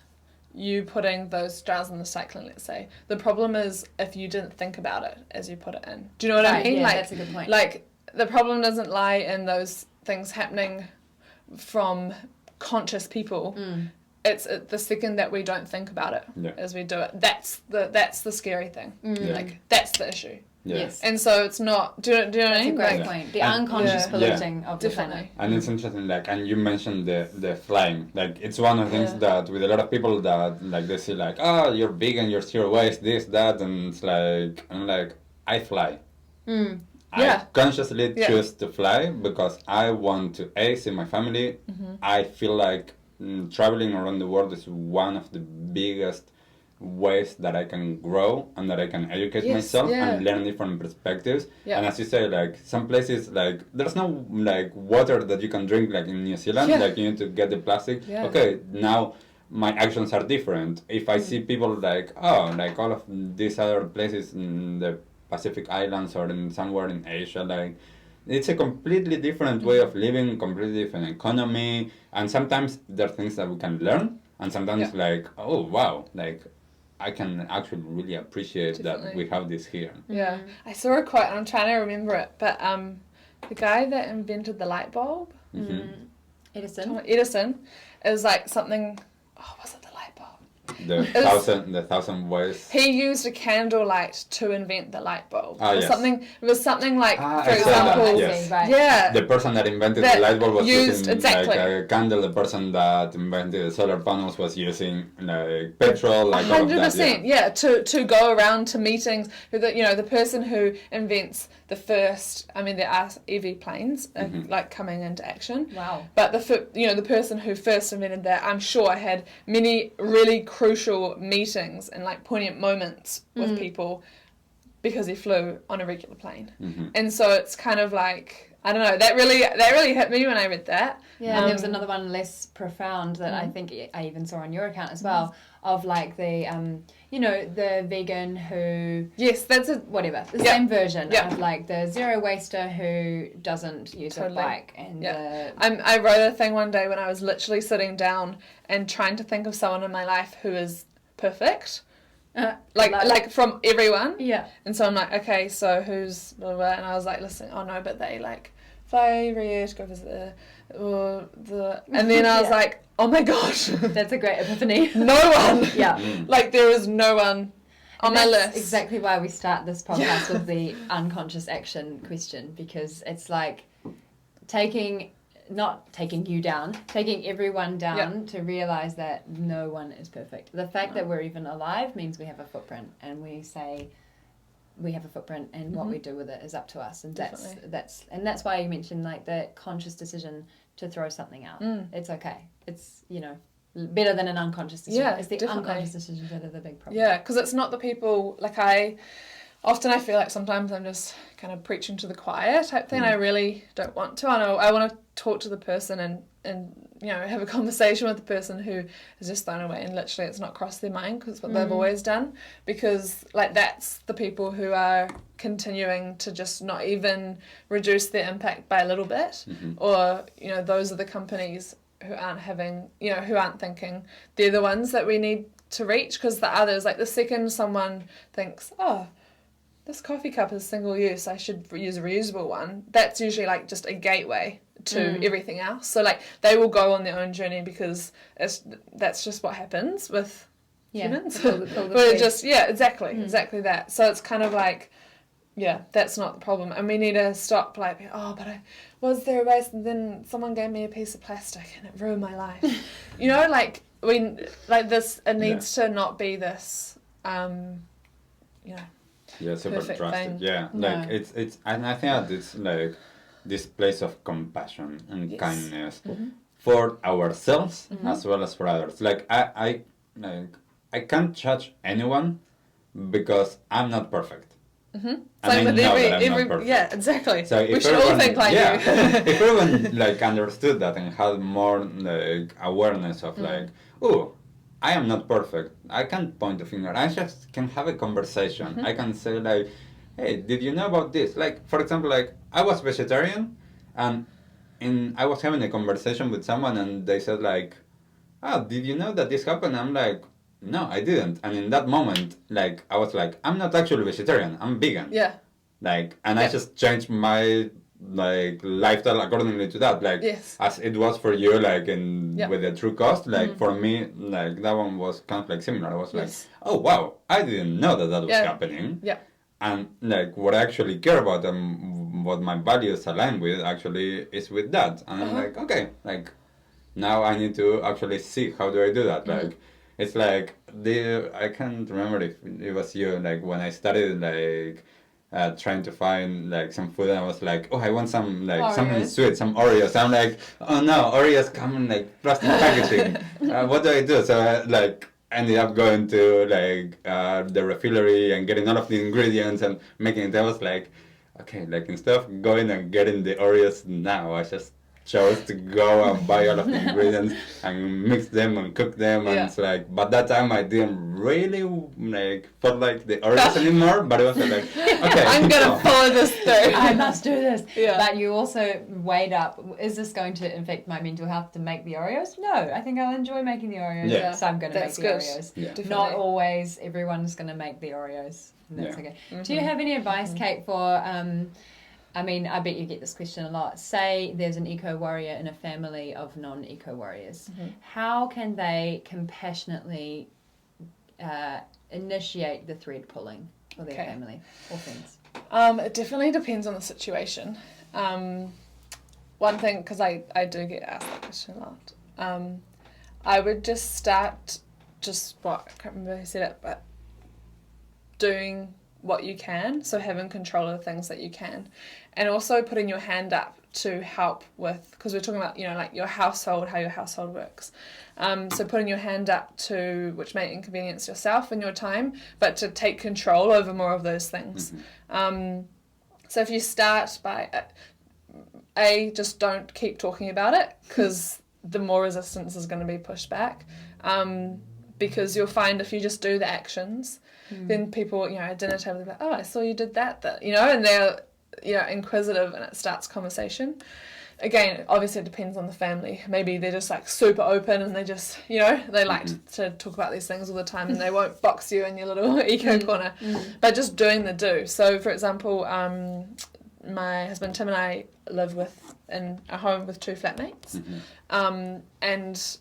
you putting those jars in the cycling, let's say. The problem is if you didn't think about it as you put it in. Do you know what I mean? Yeah, like, that's a good point. Like, the problem doesn't lie in those things happening from conscious people. It's the second that we don't think about it as we do it. That's the scary thing. Like, that's the issue. Yeah. Yes. And so it's not. Do you know what I That's a mean? great Like, point. The unconscious polluting of the definitely. planet. And it's interesting, like, and you mentioned the flying. Like, it's one of the things that with a lot of people that, like, they say, like, oh, you're vegan, you're zero waste, this, that, and it's like, I'm like, I fly. I consciously choose to fly because I want to see my family. I feel like traveling around the world is one of the biggest ways that I can grow and that I can educate myself and learn different perspectives. And as you say, like, some places, like, there's no, like, water that you can drink, like, in New Zealand. Like, you need to get the plastic. Okay, now my actions are different. If I see people like, oh, like all of these other places in the Pacific Islands or in somewhere in Asia, like, it's a completely different way of living, completely different economy, and sometimes there are things that we can learn, and sometimes like, oh wow, like, I can actually really appreciate that we have this here. Yeah, I saw a quote and I'm trying to remember it, but the guy that invented the light bulb, Edison, is like something. Oh, was it the light bulb? The thousand ways. He used a candlelight to invent the light bulb. Ah, It was something like, for I saw example, that, yes. The person that invented the light bulb was using like a candle. The person that invented the solar panels was using like petrol, like 100%, all of that, to go around to meetings. The person who invents the first, there are EV planes like coming into action. Wow. But the person who first invented that, I'm sure had many really crucial meetings and like poignant moments with people because he flew on a regular plane. And so it's kind of like, I don't know, that really hit me when I read that. Yeah, and there was another one less profound that I think I even saw on your account as well, of like the the vegan who that's it. Whatever, the same version of like the zero waster who doesn't use a bike and I wrote a thing one day when I was literally sitting down and trying to think of someone in my life who is perfect. Like from everyone. Yeah. And so I'm like, okay, so who's blah, blah, and I was like, listen, oh no, but they like fly every year to go visit and then I was like, oh my gosh. That's a great epiphany. No one. Like there is no one on my list. Exactly why we start this podcast with the unconscious action question, because it's like not taking you down, taking everyone down to realize that no one is perfect. The fact that we're even alive means we have a footprint, and we say we have a footprint, and what we do with it is up to us. And that's why you mentioned like the conscious decision to throw something out. It's okay. It's better than an unconscious decision. Yeah, it's the unconscious decisions that are the big problem. Yeah, because it's not the people like Often I feel like sometimes I'm just kind of preaching to the choir type thing. I really don't want to. I want to talk to the person and have a conversation with the person who is just thrown away and literally it's not crossed their mind because it's what they've always done. Because like that's the people who are continuing to just not even reduce their impact by a little bit. Or, those are the companies who aren't having, who aren't thinking they're the ones that we need to reach, because the others, like the second someone thinks, oh, this coffee cup is single use, I should use a reusable one, that's usually like just a gateway to everything else. So like they will go on their own journey because that's just what happens with humans. But it just, exactly that. So it's kind of like, that's not the problem. And we need to stop like, oh, but I was there a waste and then someone gave me a piece of plastic and it ruined my life. Like this, it needs to not be this, super perfect drastic. thing. Yeah, like it's and I think that it's like this place of compassion and kindness for ourselves as well as for others. Like I can't judge anyone because I'm not perfect. Same with every yeah, exactly. So we should all think like you. If everyone like understood that and had more like awareness of like, oh, I am not perfect. I can't point a finger. I just can have a conversation. I can say like, hey, did you know about this? Like, for example, like I was vegetarian and I was having a conversation with someone and they said like, oh, did you know that this happened? I'm like, no, I didn't. And in that moment, like, I was like, I'm not actually vegetarian, I'm vegan. Yeah. Like, and I just changed my like lifestyle accordingly to that. Like, Yes. as it was for you, like in Yeah. with the true cost. Like for me, like that one was kind of like similar. I was like, Yes. oh wow, I didn't know that was Yeah. happening. Yeah. And like what I actually care about and what my values align with actually is with that. And I'm like, okay, like now I need to actually see how do I do that. Like it's like I can't remember if it was you, like when I started like trying to find like some food and I was like, oh, I want some like something Oreos. sweet, some Oreos. I'm like, oh no, Oreos come in like plastic packaging. What do I do? So I like ended up going to like the refillery and getting all of the ingredients and making it. I was like, okay, like instead of going and getting the Oreos now, I just chose to go and buy all of the ingredients and mix them and cook them and it's like, but that time I didn't really like felt like the Oreos anymore, but it was like, okay, I'm gonna follow this through. I must do this. Yeah. But you also weighed up, is this going to affect my mental health to make the Oreos? No, I think I'll enjoy making the Oreos. Yeah. So I'm going to make That's the good. Oreos. Yeah. Definitely. Not always everyone's going to make the Oreos. That's okay. Do you have any advice, Kate, for... I mean, I bet you get this question a lot. Say there's an eco-warrior in a family of non-eco-warriors. How can they compassionately initiate the thread pulling for their family or friends? It definitely depends on the situation. One thing, because I do get asked that question a lot, I would just start I can't remember who said it, but doing what you can, so having control of the things that you can, and also putting your hand up to help with, because we're talking about, like your household, how your household works. So putting your hand up to, which may inconvenience yourself and your time, but to take control over more of those things. So if you start by, just don't keep talking about it, because the more resistance is going to be pushed back. Because you'll find if you just do the actions, then people, at dinner table, they're like, oh, I saw you did that, and they're, inquisitive, and it starts conversation. Again, obviously it depends on the family. Maybe they're just like super open and they just, they like to talk about these things all the time and they won't box you in your little eco corner. But just doing the do. So, for example, my husband Tim and I live in a home with 2 flatmates. And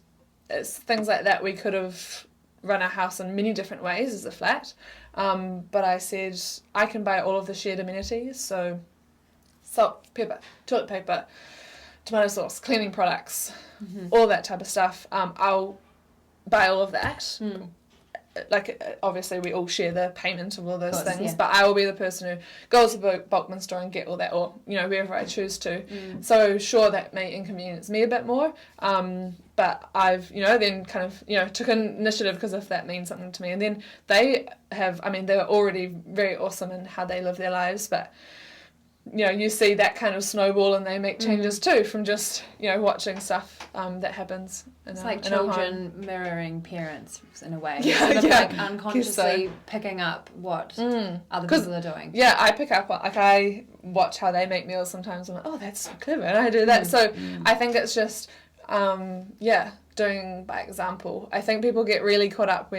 it's things like that. We could have run our house in many different ways as a flat, but I said I can buy all of the shared amenities, so salt, pepper, toilet paper, tomato sauce, cleaning products, all that type of stuff. I'll buy all of that. Like, obviously we all share the payment of all those things, but I will be the person who goes to the Bulkman store and get all that, or wherever I choose to. So sure, that may inconvenience me a bit more, but I've then kind of took an initiative, because if that means something to me. And then they were already very awesome in how they live their lives, but you see that kind of snowball and they make changes too from just, watching stuff that happens. It's like children mirroring parents in a way. Yeah, sort of yeah. like unconsciously picking up what other people are doing. Yeah, I pick up, like I watch how they make meals sometimes. I'm like, oh, that's so clever, and I do that. So I think it's just, doing by example. I think people get really caught up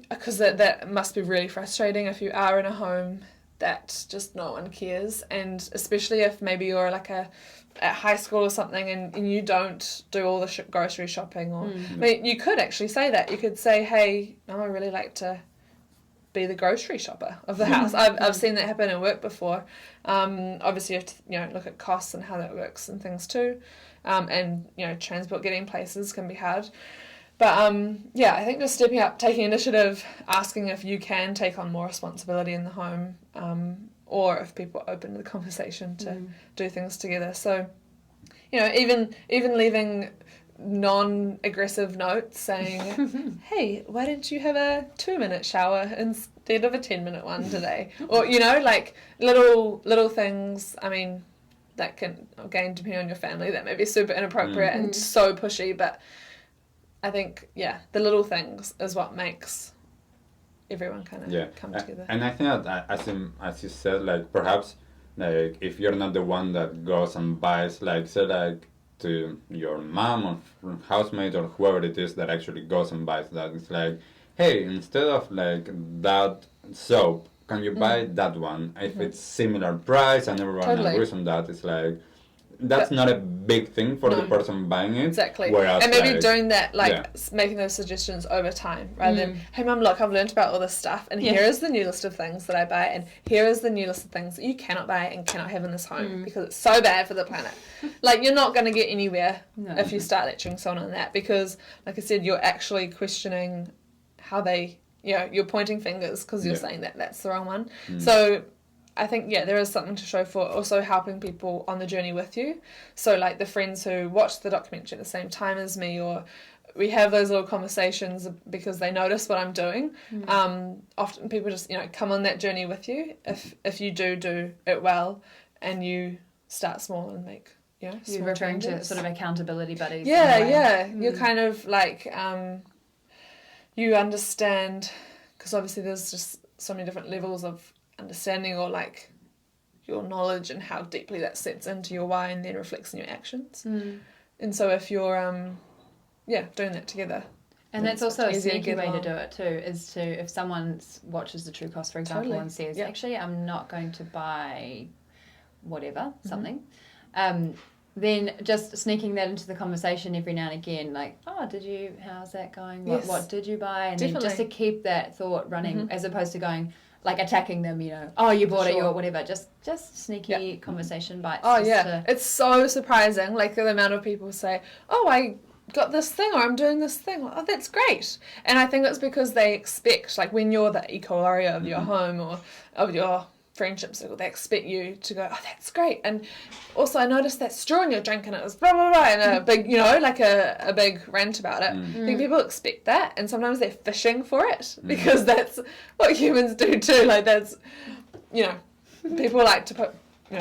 because that must be really frustrating if you are in a home that just no one cares, and especially if maybe you're like at high school or something and you don't do all the grocery shopping, or I mean, you could actually say that. You could say, hey, I really like to be the grocery shopper of the house. I've seen that happen in work before. Obviously you have to look at costs and how that works and things too, and transport, getting places can be hard. But I think just stepping up, taking initiative, asking if you can take on more responsibility in the home, or if people are open to the conversation to do things together. So, even leaving non-aggressive notes saying, hey, why didn't you have a 2-minute shower instead of a 10-minute one today? Or, like little things, I mean, that can, again, depending on your family, that may be super inappropriate and so pushy, but I think, the little things is what makes everyone kind of come together. And I think that, as you said, like, perhaps, like, if you're not the one that goes and buys, like, say, like, to your mom or housemate or whoever it is that actually goes and buys that. It's like, hey, instead of like that soap, can you buy that one? If it's similar price and everyone agrees on that, it's like, that's not a big thing for the person buying it. Exactly. Whereas, and maybe like, doing that, like making those suggestions over time, rather than, hey mum, look, I've learned about all this stuff, and here is the new list of things that I buy, and here is the new list of things that you cannot buy and cannot have in this home because it's so bad for the planet. Like, you're not going to get anywhere if you start lecturing someone on that, because, like I said, you're actually questioning how they, you're pointing fingers because you're saying that that's the wrong one. So I think, there is something to show for also helping people on the journey with you. So, like, the friends who watch the documentary at the same time as me, or we have those little conversations because they notice what I'm doing. Often people just, come on that journey with you if you do it well and you start small and make, you small return changes. to sort of accountability buddies. You're kind of like, you understand, because obviously there's just so many different levels of understanding, or like your knowledge and how deeply that sets into your why and then reflects in your actions. And so if you're doing that together, and that's also a sneaky way to do it too, is to, if someone watches the True Cost, for example, and says, actually I'm not going to buy whatever, something, then just sneaking that into the conversation every now and again, like, how's that going, what did you buy, and then just to keep that thought running, as opposed to going like attacking them, you bought it, or whatever. Just sneaky conversation bites. It's so surprising, like the amount of people say, I got this thing, or I'm doing this thing. Oh, that's great. And I think it's because they expect, like, when you're the eco-warrior of your home or of your friendship circle, they expect you to go, that's great. And also, I noticed that straw in your drink and it was blah blah blah, and a big, like a big rant about it. I think people expect that, and sometimes they're fishing for it because that's what humans do too. Like, that's, people like to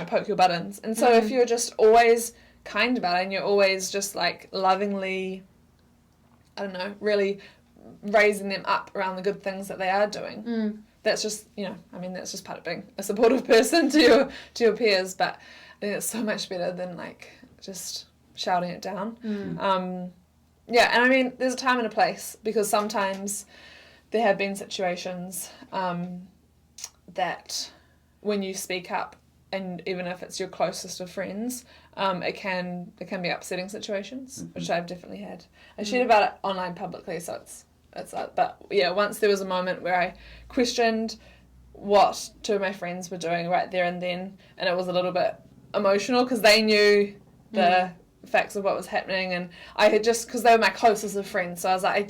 poke your buttons. And so if you're just always kind about it and you're always just like lovingly, I don't know, really raising them up around the good things that they are doing, that's just, that's just part of being a supportive person to your peers. But I think it's so much better than like just shouting it down. And I mean, there's a time and a place, because sometimes there have been situations that when you speak up, and even if it's your closest of friends, it can be upsetting situations, which I've definitely had. I shared about it online publicly, so it's but once there was a moment where I questioned what two of my friends were doing right there and then, and it was a little bit emotional because they knew the facts of what was happening, and I had just, because they were my closest of friends, so I was like, I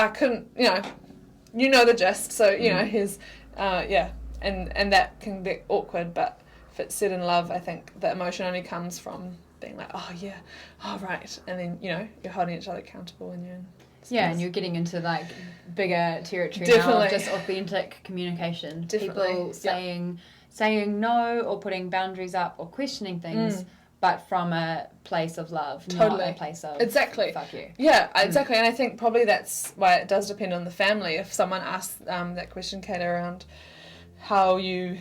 couldn't, the gist, so here's and that can be awkward, but if it's said in love, I think the emotion only comes from being like, right, and then you're holding each other accountable when you're in space. And you're getting into like bigger territory now of just authentic communication. People saying no, or putting boundaries up, or questioning things, but from a place of love, not a place of fuck you. Exactly. And I think probably that's why it does depend on the family. If someone asks that question, Kayla, around how you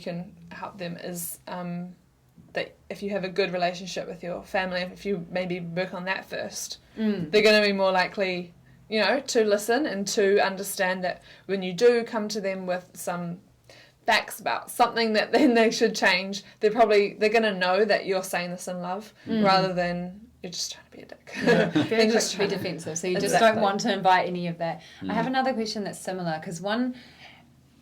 can help them, is that if you have a good relationship with your family, if you maybe work on that first, they're going to be more likely, to listen and to understand that when you do come to them with some facts about something that then they should change, they're going to know that you're saying this in love, rather than you're just trying to be a dick. Very quick to be defensive, so you just don't want to invite any of that. I have another question that's similar, because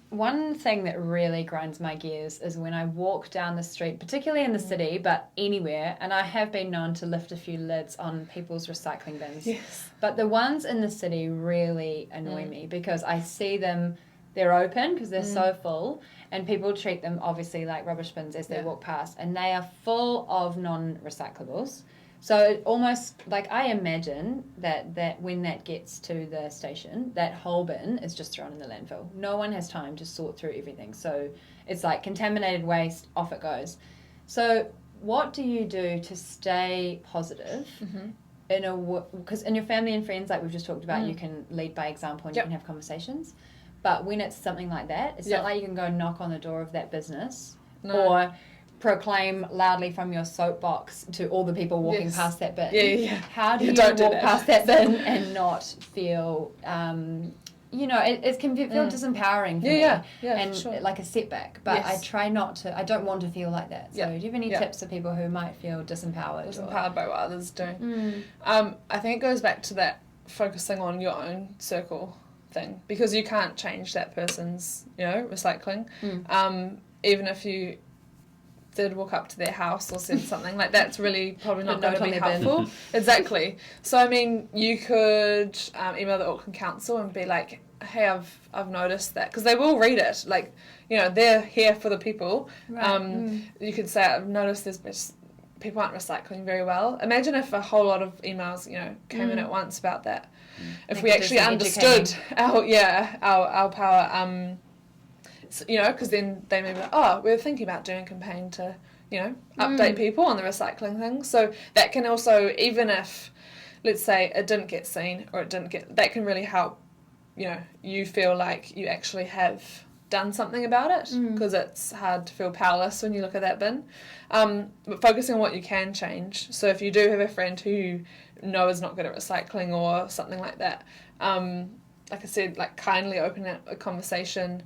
one thing that really grinds my gears is when I walk down the street, particularly in the city, but anywhere, and I have been known to lift a few lids on people's recycling bins. Yes. But the ones in the city really annoy me, because I see them, they're open because they're so full, and people treat them obviously like rubbish bins as they walk past, and they are full of non-recyclables. So it almost, like, I imagine that when that gets to the station, that whole bin is just thrown in the landfill. No one has time to sort through everything. So it's like contaminated waste, off it goes. So what do you do to stay positive because in your family and friends, like we've just talked about, you can lead by example and you can have conversations. But when it's something like that, it's not like you can go knock on the door of that business or proclaim loudly from your soapbox to all the people walking Yes. past that bin. Yeah. How do you Don't do walk that. past that bin and not feel, it can feel disempowering for me Yeah, and for sure. like a setback. But Yes. I try not to. I don't want to feel like that. So Yeah. do you have any Yeah. tips for people who might feel disempowered? Disempowered by what others do. Mm. I think it goes back to that focusing on your own circle thing, because you can't change that person's, recycling. Even if you did walk up to their house or said something, like that's really probably not going to be helpful. Exactly. So I mean, you could email the Auckland Council and be like, hey, I've noticed that, because they will read it. Like, they're here for the people. Right. You could say, I've noticed there's people aren't recycling very well. Imagine if a whole lot of emails, came in at once about that. If we actually understood our power, because then they may be like, oh, we're thinking about doing a campaign to, update people on the recycling thing. So that can also, even if, let's say, it didn't get seen or that can really help, you feel like you actually have done something about it, because it's hard to feel powerless when you look at that bin. But focusing on what you can change. So if you do have a friend who you know is not good at recycling or something like that, like I said, like kindly open up a conversation,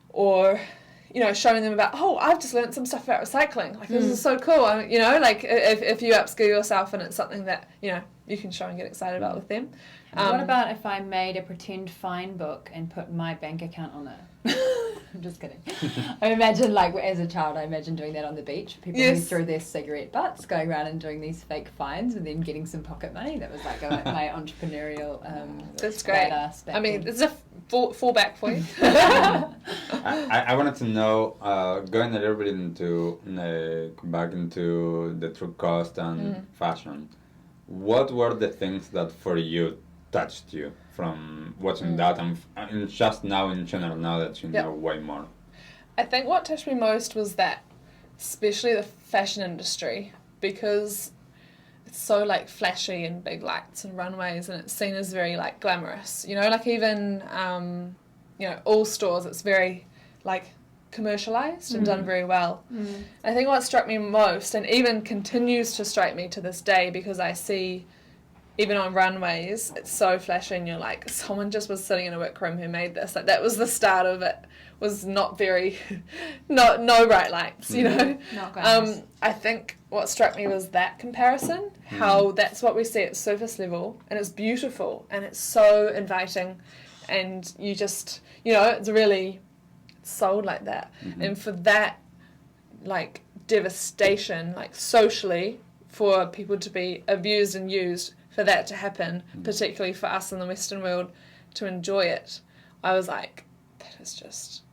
or showing them about, oh, I've just learned some stuff about recycling, like this is so cool. Like if you upskill yourself and it's something that you can show and get excited about with them. What about if I made a pretend fine book and put my bank account on it? I'm just kidding. I imagine, like, as a child, I imagine doing that on the beach. People who threw their cigarette butts, going around and doing these fake fines and then getting some pocket money. That was like my entrepreneurial That's great. Badass I mean, it's a fallback for you. I wanted to know, going a little bit into back into the true cost and fashion, what were the things that for you touched you from watching that and just now in general, now that you know way more? I think what touched me most was that, especially the fashion industry, because it's so like flashy and big lights and runways, and it's seen as very like glamorous, like even all stores, it's very like commercialized and done very well. I think what struck me most, and even continues to strike me to this day, because I see even on runways, it's so flashy and you're like, someone just was sitting in a workroom who made this. Like, that was the start of it. Was not very, no bright lights, Not glamorous. I think what struck me was that comparison, how that's what we see at surface level, and it's beautiful and it's so inviting, and you just, it's really sold like that. And for that, like, devastation, like, socially, for people to be abused and used, for that to happen, particularly for us in the Western world, to enjoy it, I was like, that is just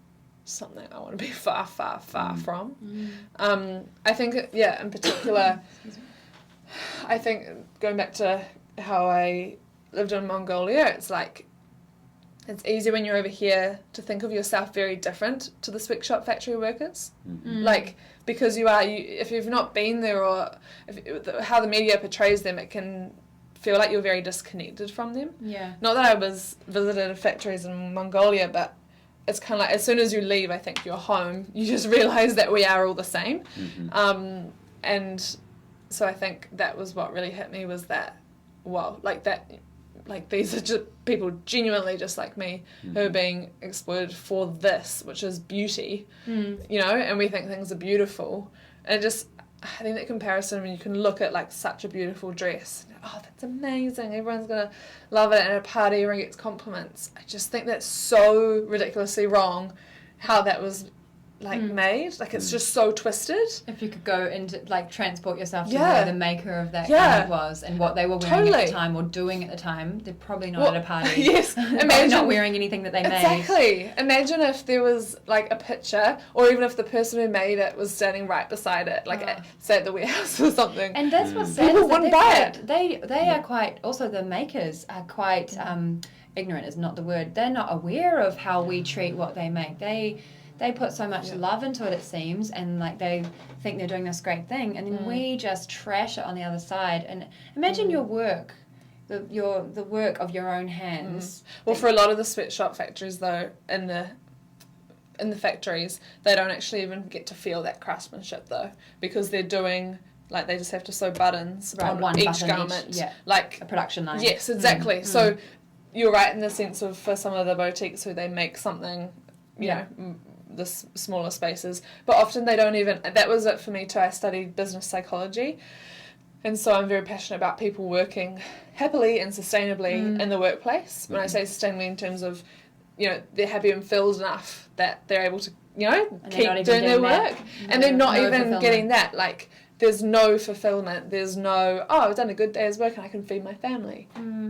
something I want to be far, far, far from. I think, in particular, I think going back to how I lived in Mongolia, it's like, it's easy when you're over here to think of yourself very different to the sweatshop factory workers. Like, because if you've not been there, or how the media portrays them, it can feel like you're very disconnected from them. Yeah. Not that I visited factories in Mongolia, but it's kind of like, as soon as you leave, I think, your home, you just realise that we are all the same. And so I think that was what really hit me, was that, wow, like that, like these are just people genuinely just like me who are being exploited for this, which is beauty, and we think things are beautiful. And I think that comparison, when you can look at like such a beautiful dress, oh, that's amazing, everyone's gonna love it, and at a party everyone gets compliments. I just think that's so ridiculously wrong, how that was like made. Like, it's just so twisted. If you could go into, like, transport yourself to where the maker of that garment was and what they were wearing at the time or doing at the time, they're probably not at a party. Yes, imagine not wearing anything that they made. Exactly. Imagine if there was like a picture, or even if the person who made it was standing right beside it, like say at the warehouse or something. And that's what's sad. People wouldn't buy it. They are quite, also the makers are quite ignorant is not the word. They're not aware of how we treat what they make. They put so much love into it, it seems, and like they think they're doing this great thing, and then we just trash it on the other side. And imagine your work, the work of your own hands. Well, for a lot of the sweatshop factories, though, in in the factories, they don't actually even get to feel that craftsmanship though, because they're doing, like, they just have to sew buttons on one each button garment. yeah. Like A production line. yes, exactly. So you're right in the sense of, for some of the boutiques who they make something, you know, the smaller spaces, but often they don't even, that was it for me too. I studied business psychology, and so I'm very passionate about people working happily and sustainably in the workplace. When I say sustainably, in terms of, you know, they're happy and filled enough that they're able to, you know, keep doing their work, and they're not even getting that, like, there's no fulfillment, there's no, oh, I've done a good day's work and I can feed my family.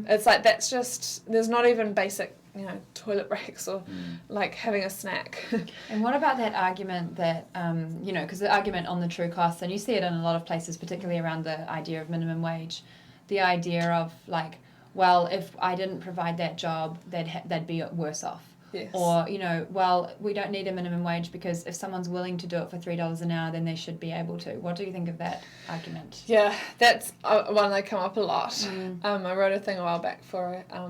It's like, that's just, there's not even basic, you know, toilet breaks or like having a snack. And what about that argument that, you know, because the argument on the true cost, and you see it in a lot of places, particularly around the idea of minimum wage, the idea of like, well, if I didn't provide that job, they'd be worse off. Yes. Or, you know, well, we don't need a minimum wage because if someone's willing to do it for $3 an hour, then they should be able to. What do you think of that argument? Yeah, that's one that come up a lot. I wrote a thing a while back for a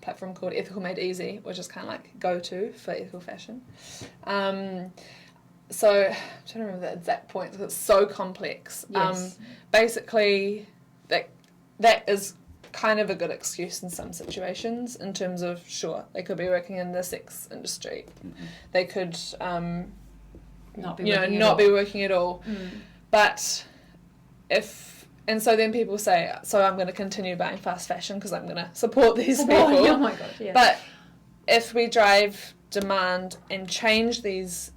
platform called Ethical Made Easy, which is kind of like go-to for ethical fashion. So I'm trying to remember the exact point because it's so complex. Yes. Basically, that is kind of a good excuse in some situations, in terms of, sure, they could be working in the sex industry, they could Not be working at all. But and so then people say, so I'm going to continue buying fast fashion because I'm going to support these people. Oh my god, yeah. But if we drive demand and change these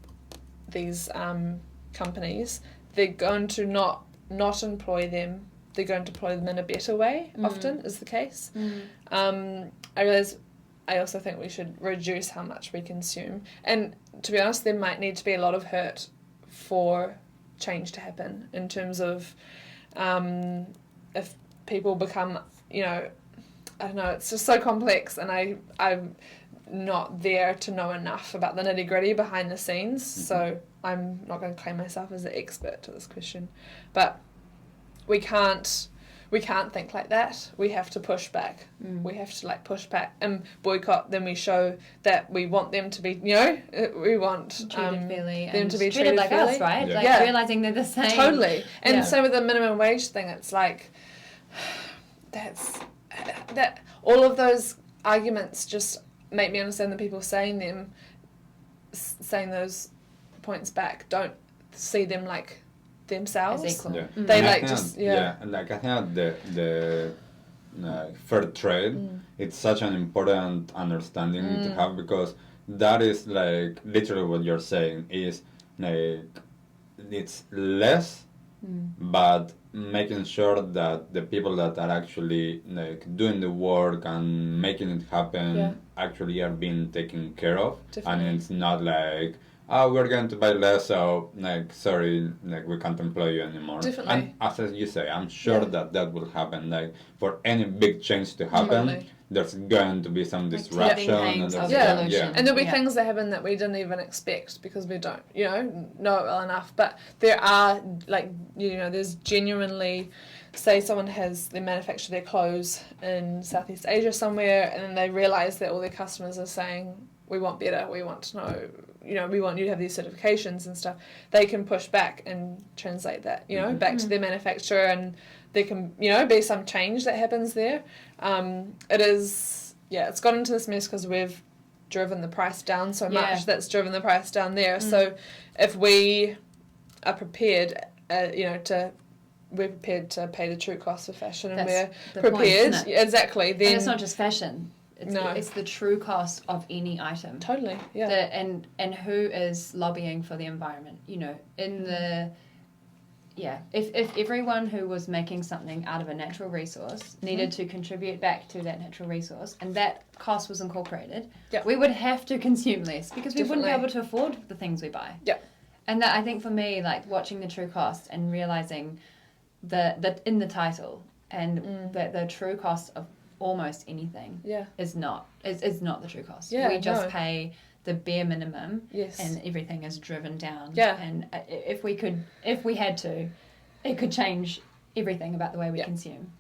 companies, they're going to not employ them. They're going to employ them in a better way, often, is the case. I realise, I also think we should reduce how much we consume. And to be honest, there might need to be a lot of hurt for change to happen, in terms of if people become, you know, I don't know, it's just so complex, and I'm not there to know enough about the nitty-gritty behind the scenes, so I'm not going to claim myself as an expert to this question. But we can't think like that. We have to push back. We have to push back and boycott. Then we show that we want them to be, you know, we want treated fairly, them to be treated like fairly. us, right? Yeah. Like realizing they're the same. Totally. And same with the minimum wage thing. It's like that. All of those arguments just make me understand that people saying those points back don't see them like themselves. As equal. Yeah. They And I like think just and like I think the fair trade, it's such an important understanding to have, because that is like literally what you're saying is like it's less, but making sure that the people that are actually like doing the work and making it happen actually are being taken care of. Definitely. And it's not like, oh, we're going to buy less, so like sorry, like we can't employ you anymore. Definitely. And as you say, I'm sure that will happen. Like for any big change to happen, Totally. there's going to be some disruption, pains and of Yeah. evolution. And there'll be things that happen that we didn't even expect because we don't, you know it well enough. But there are, like, you know, there's genuinely, say someone they manufacture their clothes in Southeast Asia somewhere, and then they realise that all their customers are saying, we want better, we want to know, you know, we want you to have these certifications and stuff. They can push back and translate that, you know, back to their manufacturer, and there can, you know, be some change that happens there. It's got into this mess because we've driven the price down so much. That's driven the price down there. So if we are prepared, we're prepared to pay the true cost of fashion, and we're prepared, point, isn't it? exactly. Then And it's not just fashion. It's the true cost of any item. Totally, yeah. And who is lobbying for the environment? You know, if everyone who was making something out of a natural resource needed to contribute back to that natural resource, and that cost was incorporated, we would have to consume less because we wouldn't be able to afford the things we buy. Yeah. And that, I think for me, like watching the true cost and realizing that in the title, and that the true cost of almost anything is not the true cost. We just pay the bare minimum, and everything is driven down. And if we had to, it could change everything about the way we consume.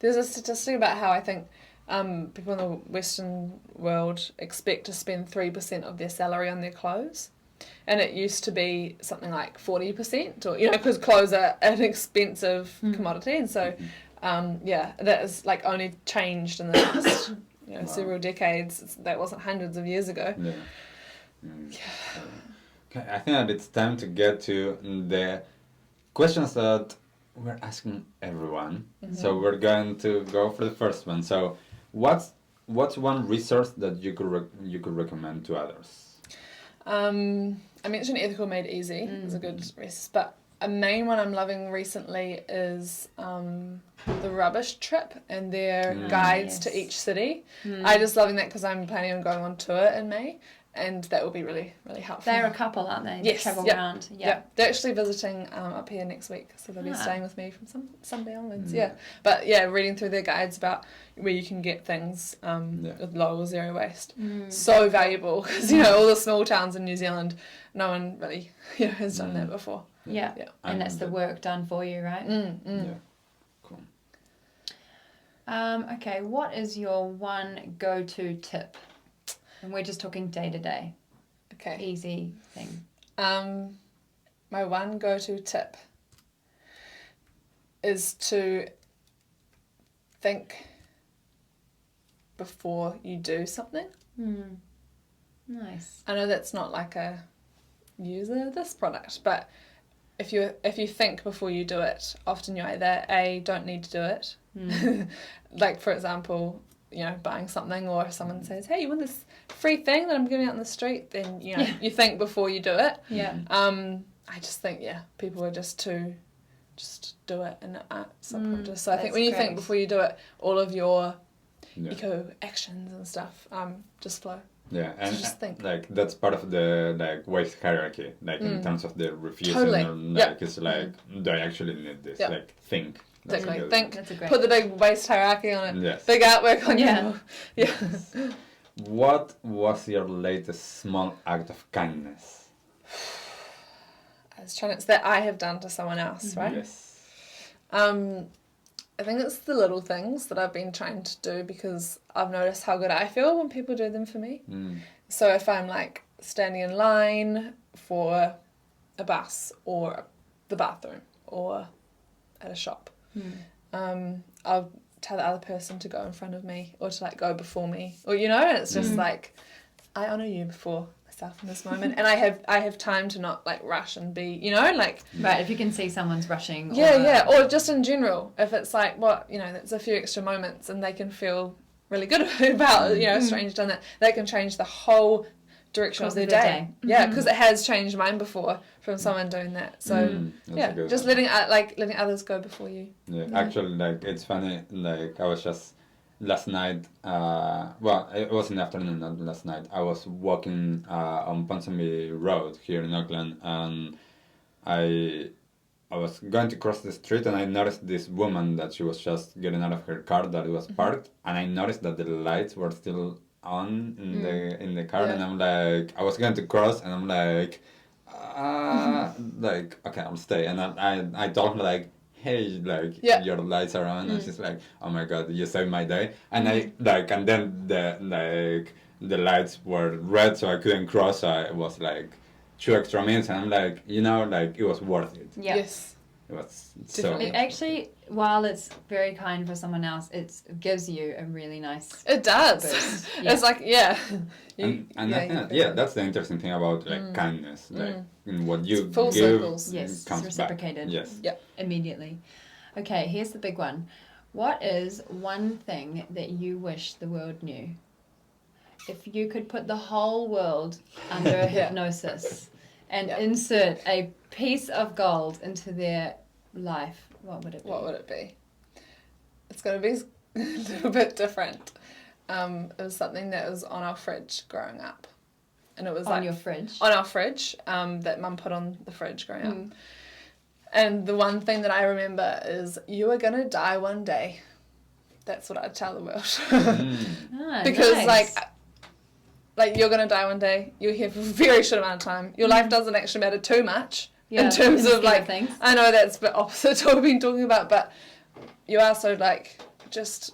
There's a statistic about how I think people in the Western world expect to spend 3% of their salary on their clothes. And it used to be something like 40%, or, because clothes are an expensive commodity. And so, that has like only changed in the last, several decades. That wasn't hundreds of years ago. Yeah. Okay, I think that it's time to get to the questions that we're asking everyone. So we're going to go for the first one. So, what's one resource that you could recommend to others? I mentioned Ethical Made Easy. It's a good resource, but a main one I'm loving recently is the Rubbish Trip and their guides to each city. I just loving that because I'm planning on going on tour in May, and that will be really, really helpful. They're a couple, aren't they? Yes, That travel around. Yeah, they're actually visiting up here next week, so they'll be staying with me from Sunday onwards. But reading through their guides about where you can get things with low or zero waste. So valuable because all the small towns in New Zealand, no one really has done that before. Yeah. And that's the work done for you, right? Yeah, cool. Okay, what is your one go-to tip? And we're just talking day to day. Okay. Easy thing. My one go-to tip is to think before you do something. Nice. I know that's not like a user this product, but if you think before you do it, often you either don't need to do it. Like for example, buying something, or if someone says, hey, you want this free thing that I'm giving out in the street, then you think before you do it. I just think people are just too do it and subconscious. So I think when you think before you do it, all of your eco actions and stuff just flow. Yeah, and just think. Like that's part of the waste hierarchy. Like in terms of the refusing, Totally. It's like, do I actually need this? Like think. Exactly. Think. That's a great. Put the big waste hierarchy on it. Yes. Big artwork on your wall. Yes. What was your latest small act of kindness? It's that I have done to someone else, right? Yes. I think it's the little things that I've been trying to do because I've noticed how good I feel when people do them for me. So if I'm like standing in line for a bus or the bathroom or at a shop, I'll tell the other person to go in front of me or to like go before me, or it's just like I honour you before myself in this moment, and I have time to not like rush and be like right. If you can see someone's rushing, or just in general, if it's like that's a few extra moments and they can feel really good about a stranger done that can change the whole direction of their day. Because it has changed mine before from someone doing that. So just letting others go before you. Actually, like it's funny, like I was just last night, it was in the afternoon, not last night. I was walking on Ponsonby Road here in Auckland, and I was going to cross the street, and I noticed this woman that she was just getting out of her car that was parked, and I noticed that the lights were still on in the car, and I'm like, I was going to cross, and I'm like, like okay, I'll stay, and I told her like, hey, like your lights are on, and she's like, oh my god, you saved my day, and and then the lights were red, so I couldn't cross, so I was like 2 extra minutes, and I'm like, it was worth it. Yes. It was so. It actually, while it's very kind for someone else, it gives you a really nice. It does. boost. It's like And I think that's the interesting thing about like kindness, like in what you full give, circles. Yes, comes it's reciprocated. back. Yes. Yep. Immediately. Okay, here's the big one. What is one thing that you wish the world knew? If you could put the whole world under a hypnosis and insert a piece of gold into their life, what would it be? What would it be? It's going to be a little bit different. It was something that was on our fridge growing up. And it was on your fridge? On our fridge, that Mum put on the fridge growing up. And the one thing that I remember is, you are going to die one day. That's what I'd tell the world. Because like you're going to die one day. You're here for a very short amount of time. Your life doesn't actually matter too much in terms of like things. I know that's the opposite to what we've been talking about, but you are so like just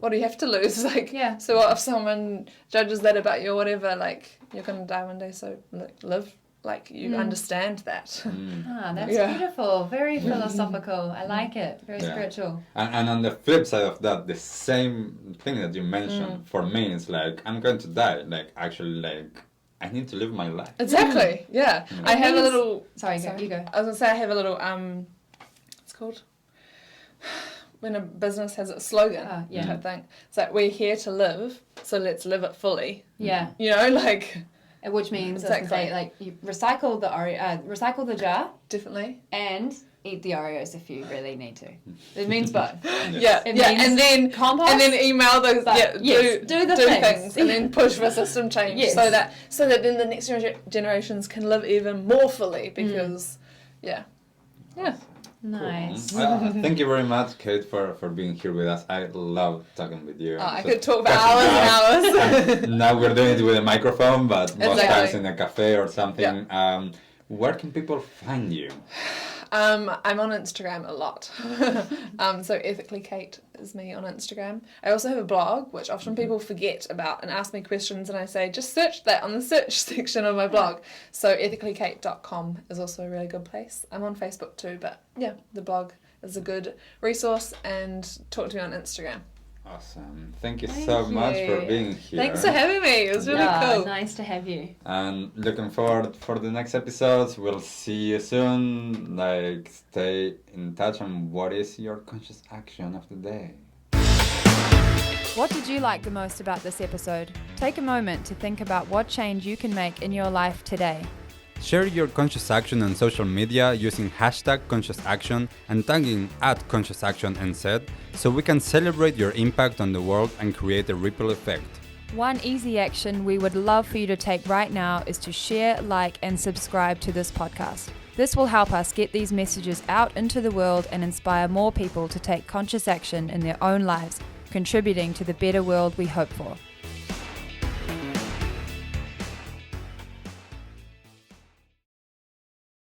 what do you have to lose? Like, Yeah. so what if someone judges that about you or whatever? Like, you're gonna die one day, so live like you understand that. That's Yeah. beautiful. Very philosophical. I like it. Very Yeah. spiritual. And on the flip side of that, the same thing that you mentioned for me is like, I'm going to die. Like, actually, like, I need to live my life. Exactly. Yeah. I have a means- little. Sorry, you go. I was gonna say I have a little it's called when a business has a slogan Yeah. type thing. It's like, we're here to live, so let's live it fully. Yeah. You know, like, Which means, I was gonna Exactly. say, like, you recycle the recycle the jar definitely. and eat the Oreos if you really need to. It means both. Yeah, It yeah, means and then compost, and then email those. but Yeah, yes, do the things. and then push for system change Yes. so that then the next generations can live even more fully because, yeah. Nice. Thank you very much, Kate, for being here with us. I love talking with you. I Just could talk for catching hours and up. hours. Now we're doing it with a microphone, but most Exactly. times in a cafe or something. Where can people find you? I'm on Instagram a lot. So Ethically Kate is me on Instagram. I also have a blog, which often people forget about and ask me questions, and I say, just search that on the search section of my blog. So ethicallykate.com is also a really good place. I'm on Facebook too, but yeah, the blog is a good resource, and talk to me on Instagram. Awesome. Thank you Thank so much for you. being here. Thanks for having me. It was really cool. Nice to have you. And looking forward for the next episodes. We'll see you soon. Like, stay in touch on what is your conscious action of the day. What did you like the most about this episode? Take a moment to think about what change you can make in your life today. Share your conscious action on social media using #ConsciousAction and tagging @ConsciousActionNZ so we can celebrate your impact on the world and create a ripple effect. One easy action we would love for you to take right now is to share, like, and subscribe to this podcast. This will help us get these messages out into the world and inspire more people to take conscious action in their own lives, contributing to the better world we hope for.